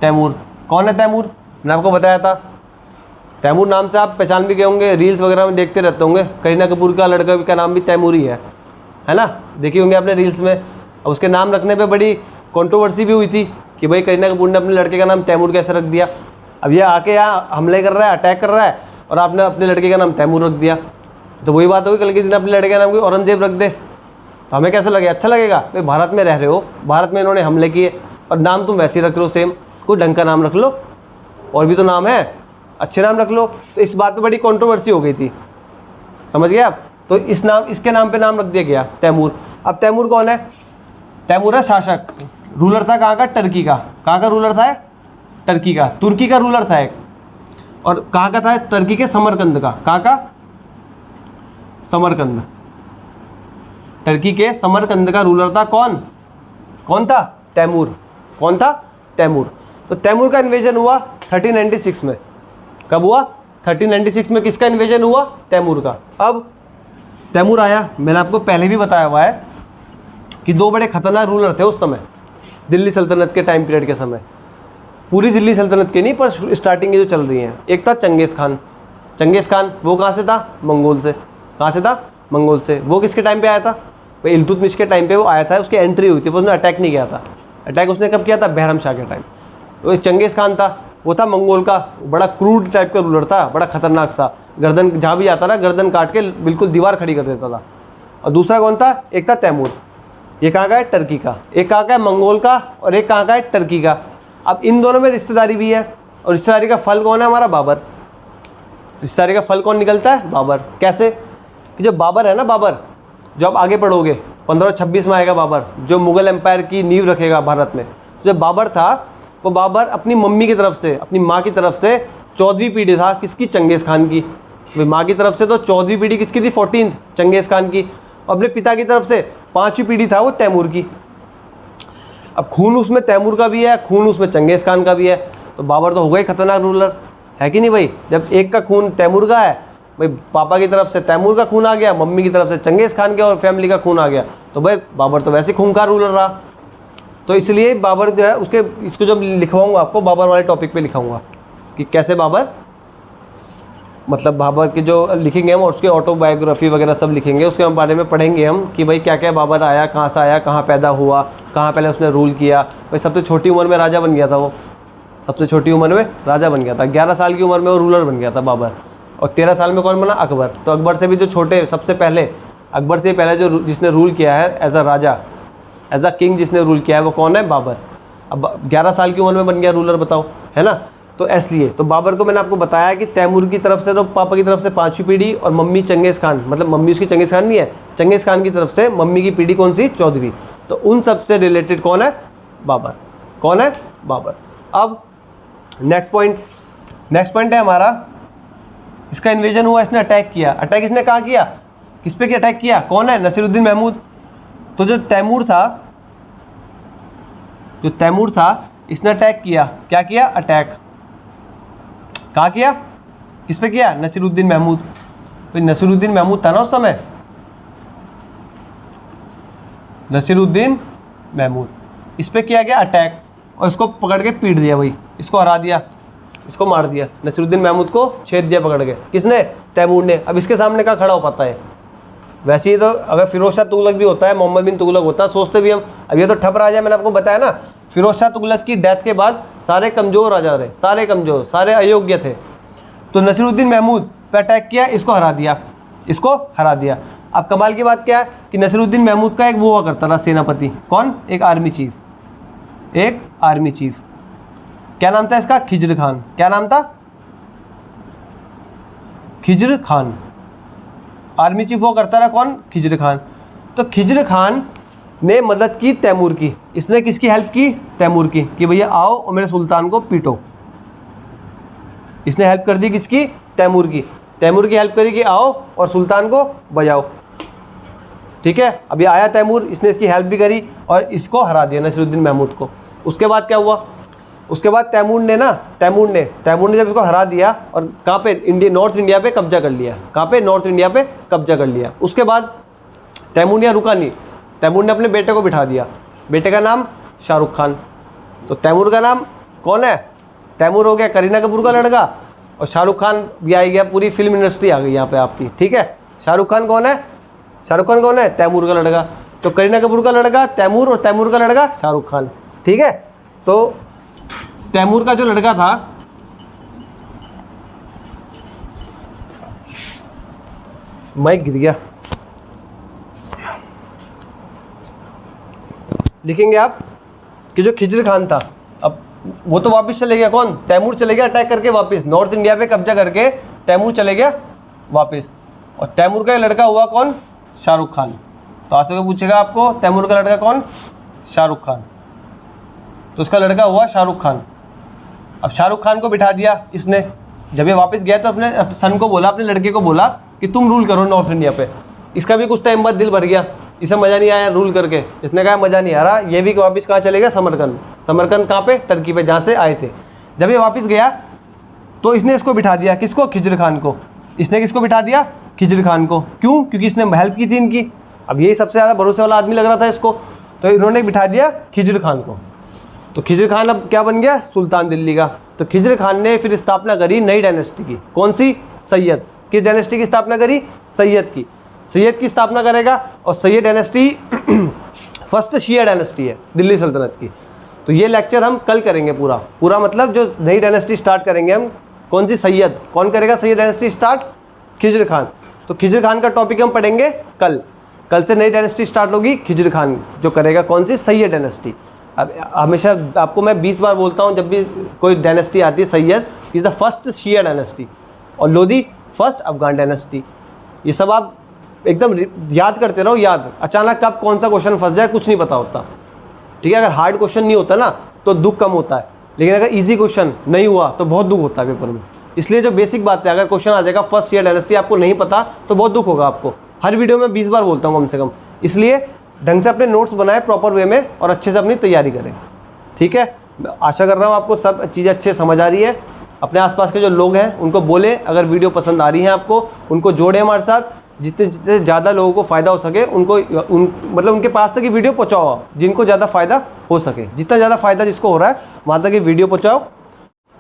S1: तैमूर कौन है, तैमूर मैंने आपको बताया था। तैमूर नाम से आप पहचान भी गए होंगे, रील्स वगैरह में देखते रहते होंगे, करीना कपूर का लड़का का नाम भी तैमूर ही है ना, देखी होंगे आपने रील्स में। अब उसके नाम रखने पे बड़ी कंट्रोवर्सी भी हुई थी कि भाई करीना कपूर ने अपने लड़के का नाम तैमूर कैसे रख दिया। अब ये आके यहाँ हमले कर रहा है, अटैक कर रहा है, और आपने अपने लड़के का नाम तैमूर रख दिया। तो वही बात होगी, कल के दिन अपने लड़के का नाम कोई औरंगजेब रख दे तो हमें कैसा लगे, अच्छा लगेगा। भाई भारत में रह रहे हो, भारत में इन्होंने हमले किए, और नाम तुम वैसे ही रख रहे हो सेम, कोई ढंग का नाम रख लो, और भी तो नाम है, अच्छे नाम रख लो। तो इस बात पे बड़ी कंट्रोवर्सी हो गई थी, समझ गए आप। तो इसके नाम पे नाम रख दिया गया तैमूर। अब तैमूर कौन है, तैमूर है शासक, रूलर था कहाँ का, टर्की का। कहाँ का रूलर था, टर्की का, तुर्की का रूलर था एक, और कहाँ का था, टर्की के समरकंद का। कहाँ का, समरकंद, टर्की के समरकंद का रूलर था। कौन था, तैमूर। कौन था, तैमूर। तो तैमूर का इन्वेजन हुआ 1396 में। कब हुआ, 1396 में किसका इन्वेजन हुआ, तैमूर का। अब तैमूर आया, मैंने आपको पहले भी बताया हुआ है कि दो बड़े खतरनाक रूलर थे उस समय, दिल्ली सल्तनत के टाइम पीरियड के समय। पूरी दिल्ली सल्तनत के नहीं, पर स्टार्टिंग की जो चल रही हैं। एक था चंगेज़ खान। चंगेज़ खान वो कहाँ से था, मंगोल से। कहाँ से था, मंगोल से। वो किसके टाइम पे आया था, भाई इल्तुतमिश के टाइम पे वो आया था, उसकी एंट्री हुई थी, पर उसने अटैक नहीं किया था। अटैक उसने कब किया था, बहरम शाह के टाइम। तो चंगेज़ खान था, वो था मंगोल का, बड़ा क्रूड टाइप का रूलर था, बड़ा खतरनाक सा, गर्दन जहाँ भी आता ना गर्दन काट के बिल्कुल दीवार खड़ी कर देता था। और दूसरा कौन था, एक था तैमूर। ये कहाँ का है, टर्की का। एक कहाँ का है, मंगोल का, और एक कहाँ का है, टर्की का। अब इन दोनों में रिश्तेदारी भी है, और रिश्तेदारी का फल कौन है, हमारा बाबर। रिश्तेदारी का फल कौन निकलता है, बाबर। कैसे, कि जो बाबर है ना, बाबर जो आप आगे पढ़ोगे 1526 में आएगा बाबर, जो मुग़ल एम्पायर की नींव रखेगा भारत में। जो बाबर था, वो बाबर अपनी मम्मी की तरफ से, अपनी माँ की तरफ से 14वीं पीढ़ी था, किसकी, चंगेज़ खान की। माँ की तरफ से तो 14वीं पीढ़ी किसकी थी, 14th चंगेज़ खान की। अपने पिता की तरफ से 5वीं पीढ़ी था वो तैमूर की। अब खून उसमें तैमूर का भी है, खून उसमें चंगेज़ खान का भी है, तो बाबर तो होगा ही खतरनाक रूलर, है कि नहीं भाई। जब एक का खून तैमूर का है, भाई पापा की तरफ से तैमूर का खून आ गया, मम्मी की तरफ से चंगेज़ खान के और फैमिली का खून आ गया, तो भाई बाबर तो वैसे खूंखार रूलर रहा। तो इसलिए बाबर जो है उसके, इसको जब लिखवाऊंगा आपको बाबर वाले टॉपिक पे लिखाऊंगा कि कैसे बाबर, मतलब बाबर के जो लिखेंगे हम, और उसके ऑटोबायोग्राफी वगैरह सब लिखेंगे, उसके बारे में पढ़ेंगे हम कि भाई क्या क्या बाबर आया, कहाँ से आया, कहाँ पैदा हुआ, कहाँ पहले उसने रूल किया। भाई सबसे छोटी उम्र में राजा बन गया था वो, सबसे छोटी उम्र में राजा बन गया था। 11 साल की उम्र में वो रूलर बन गया था बाबर। और 13 साल में कौन बना, अकबर। तो अकबर से भी जो छोटे, सबसे पहले अकबर से पहले जो जिसने रूल किया है as a raja, as a king जिसने रूल किया है, वो कौन है, बाबर। अब 11 साल की उम्र में बन गया रूलर, बताओ, है ना। तो इसलिए तो बाबर को मैंने आपको बताया कि तैमूर की तरफ से तो पापा की तरफ से 5वीं पीढ़ी और मम्मी चंगेज़ खान, मतलब मम्मी उसकी चंगेज़ खान नहीं है, चंगेज़ खान की तरफ से मम्मी की पीढ़ी कौन सी 14वीं। तो उन सब से रिलेटेड कौन है? बाबर। कौन है? बाबर। अब नेक्स्ट पॉइंट है हमारा, इसका इन्वेजन हुआ, इसने अटैक किया। अटैक इसने कहाँ किया? किस पे किया अटैक किया? कौन है? नसीरुद्दीन महमूद। तो जो तैमूर था इसने अटैक किया। क्या किया? अटैक। कहाँ किया? किस पे किया? नसीरुद्दीन महमूद। तो नसीरुद्दीन महमूद था ना उस समय, नसीरुद्दीन महमूद, इस पे किया गया अटैक और इसको पकड़ के पीट दिया भाई, इसको हरा दिया, इसको मार दिया, नसीरुद्दीन महमूद को छेद दिया पकड़ के। किसने? तैमूर ने। अब इसके सामने क्या खड़ा हो पाता है? वैसे ही तो अगर फिरोज शाह तुगलक भी होता है, मोहम्मद बिन तुगलक होता है, सोचते भी हम अब ये तो ठप राजा, मैंने आपको बताया ना, फिरोज शाह तुगलक की डेथ के बाद सारे कमज़ोर राजा रहे, सारे कमज़ोर, सारे अयोग्य थे। तो नसीरुद्दीन महमूद पे अटैक किया, इसको हरा दिया। अब कमाल की बात क्या है कि नसीरुद्दीन महमूद का एक वो हुआ करता था सेनापति। कौन? एक आर्मी चीफ। क्या नाम था इसका? खिज्र खान। क्या नाम था? खिज्र खान। आर्मी चीफ वो करता रहा। कौन? खिज्र खान। तो खिज्र खान ने मदद की तैमूर की। इसने किसकी हेल्प की? तैमूर की, कि भैया आओ और मेरे सुल्तान को पीटो। इसने हेल्प कर दी किसकी? तैमूर की। तैमूर की हेल्प करी कि आओ और सुल्तान को बजाओ। ठीक है, अभी आया तैमूर, इसने इसकी हेल्प भी करी और इसको हरा दिया, नसीरुद्दीन महमूद को। उसके बाद क्या हुआ? उसके बाद तैमूर ने जब इसको हरा दिया और कहाँ पे? नॉर्थ इंडिया पे कब्जा कर लिया। कहाँ पे? नॉर्थ इंडिया पे कब्जा कर लिया। उसके बाद तैमूर ने रुका नहीं, तैमूर ने अपने बेटे को बिठा दिया। बेटे का नाम शाहरुख खान। तो तैमूर का नाम कौन है? तैमूर हो गया करीना कपूर का लड़का और शाहरुख खान भी आ गया, पूरी फिल्म इंडस्ट्री आ गई यहाँ पे आपकी। ठीक है, शाहरुख खान कौन है? तैमूर का लड़का। तो करीना कपूर का लड़का तैमूर और तैमूर का लड़का शाहरुख खान। ठीक है, तो तैमूर का जो लड़का था, माइक गिर गया, लिखेंगे आप कि जो खिज्र खान था, अब वो तो वापस चले गया। कौन? तैमूर चले गया अटैक करके वापस, नॉर्थ इंडिया पे कब्जा करके तैमूर चले गया वापस। और तैमूर का लड़का हुआ कौन? शाहरुख खान। तो आज से पूछेगा आपको तैमूर का लड़का कौन? शाहरुख खान। तो उसका लड़का हुआ शाहरुख खान। अब शाहरुख खान को बिठा दिया इसने। जब ये वापस गया तो अपने सन को बोला, अपने लड़के को बोला कि तुम रूल करो नॉर्थ इंडिया पे। इसका भी कुछ टाइम बाद दिल भर गया, इसे मज़ा नहीं आया रूल करके। इसने कहा मज़ा नहीं आ रहा, ये भी वापस कहाँ चलेगा? समरकंद कहाँ पे? टर्की पे, जहाँ से आए थे। जब ये वापस गया तो इसने इसको बिठा दिया। किसको? खिज्र खान को। इसने किसको बिठा दिया? खिज्र खान को। क्यों? क्योंकि इसने हेल्प की थी इनकी। अब यही सबसे ज़्यादा भरोसे वाला आदमी लग रहा था इसको, तो इन्होंने बिठा दिया खिज्र खान को। तो खिज्र खान अब क्या बन गया? सुल्तान दिल्ली का। तो खिज्र खान ने फिर स्थापना करी नई डायनेस्टी की। कौन सी? सैयद। किस डायनेस्टी की स्थापना करी? सैयद की स्थापना करेगा। और Syed dynasty first Shia dynasty है दिल्ली सल्तनत की। तो ये लेक्चर हम कल करेंगे पूरा मतलब जो नई डायनेस्टी स्टार्ट करेंगे हम, कौन सी? सैयद। कौन करेगा सैयद डायनेस्टी स्टार्ट? खिज्र खान। तो खिज्र खान का टॉपिक हम पढ़ेंगे कल से नई डायनेस्टी स्टार्ट होगी, खिज्र खान जो करेगा कौन सी? सैयद डायनेस्टी। अब हमेशा आपको मैं 20 बार बोलता हूँ जब भी कोई डायनेस्टी आती है, Sayyid is the first Shia dynasty और लोधी फर्स्ट अफगान डायनेस्टी। ये सब आप एकदम याद करते रहो, याद। अचानक कब कौन सा क्वेश्चन फंस जाए कुछ नहीं पता होता। ठीक है, अगर हार्ड क्वेश्चन नहीं होता ना तो दुख कम होता है, लेकिन अगर इजी क्वेश्चन नहीं हुआ तो बहुत दुख होता है पेपर में। इसलिए जो बेसिक बात है, अगर क्वेश्चन आ जाएगा फर्स्ट शिया डायनेस्टी आपको नहीं पता तो बहुत दुख होगा आपको। हर वीडियो में 20 बार बोलता हूँ कम से कम। इसलिए ढंग से अपने नोट्स बनाए प्रॉपर वे में और अच्छे से अपनी तैयारी करें। ठीक है, आशा कर रहा हूँ आपको सब चीज़ें अच्छे समझ आ रही है। अपने आसपास के जो लोग हैं उनको बोले, अगर वीडियो पसंद आ रही है आपको उनको जोड़े हमारे साथ, जितने ज़्यादा लोगों को फ़ायदा हो सके मतलब उनके पास तक ये वीडियो पहुँचाओ आप, जिनको ज़्यादा फ़ायदा हो सके। जितना ज़्यादा फ़ायदा जिसको हो रहा है वहाँ तक ये वीडियो पहुँचाओ।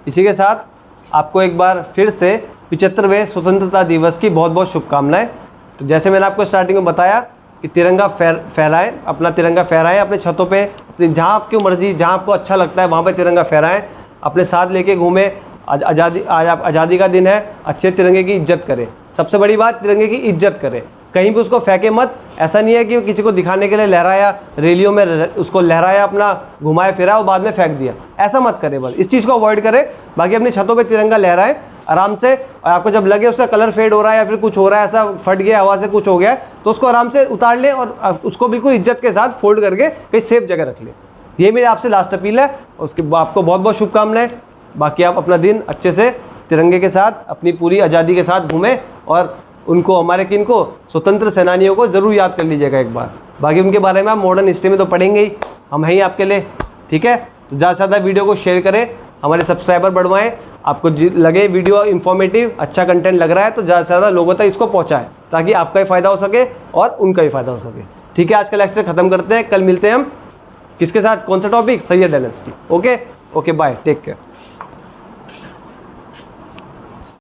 S1: इसी के साथ आपको एक बार फिर से 75वें स्वतंत्रता दिवस की बहुत बहुत शुभकामनाएं। तो जैसे मैंने आपको स्टार्टिंग में बताया कि तिरंगा फहराएं, अपना तिरंगा फहराएं अपने छतों पे, अपनी जहाँ आपकी मर्जी, जहाँ आपको अच्छा लगता है वहाँ पे तिरंगा फहराएं, अपने साथ लेके घूमें। आज आज़ादी का दिन है, अच्छे तिरंगे की इज्जत करें। सबसे बड़ी बात, तिरंगे की इज्जत करें। कहीं भी उसको फेंके मत। ऐसा नहीं है कि किसी को दिखाने के लिए लहराया, रैलियों में उसको लहराया, अपना घुमाया फिरा और बाद में फेंक दिया, ऐसा मत करें। बस इस चीज़ को अवॉइड करें। बाकी अपनी छतों पे तिरंगा लहराएं आराम से। और आपको जब लगे उसका कलर फेड हो रहा है या फिर कुछ हो रहा है, ऐसा फट गया, हवा से कुछ हो गया है, तो उसको आराम से उतार लें और उसको बिल्कुल इज्जत के साथ फोल्ड करके कहीं सेफ जगह रख लें। ये मेरी आपसे लास्ट अपील है। उसके आपको बहुत बहुत शुभकामनाएं। बाकी आप अपना दिन अच्छे से तिरंगे के साथ, अपनी पूरी आज़ादी के साथ घूमें और उनको, हमारे किनको, स्वतंत्र सेनानियों को ज़रूर याद कर लीजिएगा एक बार। बाकी उनके बारे में आप मॉडर्न हिस्ट्री में तो पढ़ेंगे ही, हम हैं ही आपके लिए, ठीक है। तो ज़्यादा से ज़्यादा वीडियो को शेयर करें, हमारे सब्सक्राइबर बढ़वाएं। आपको लगे वीडियो इन्फॉर्मेटिव, अच्छा कंटेंट लग रहा है तो ज़्यादा से ज़्यादा लोगों तक इसको पहुँचाएँ, ताकि आपका भी फ़ायदा हो सके और उनका भी फ़ायदा हो सके, ठीक है। आज का लेक्चर ख़त्म करते हैं, कल मिलते हैं हम किसके साथ, कौन सा topic, Sayyid dynasty. Okay bye, take care.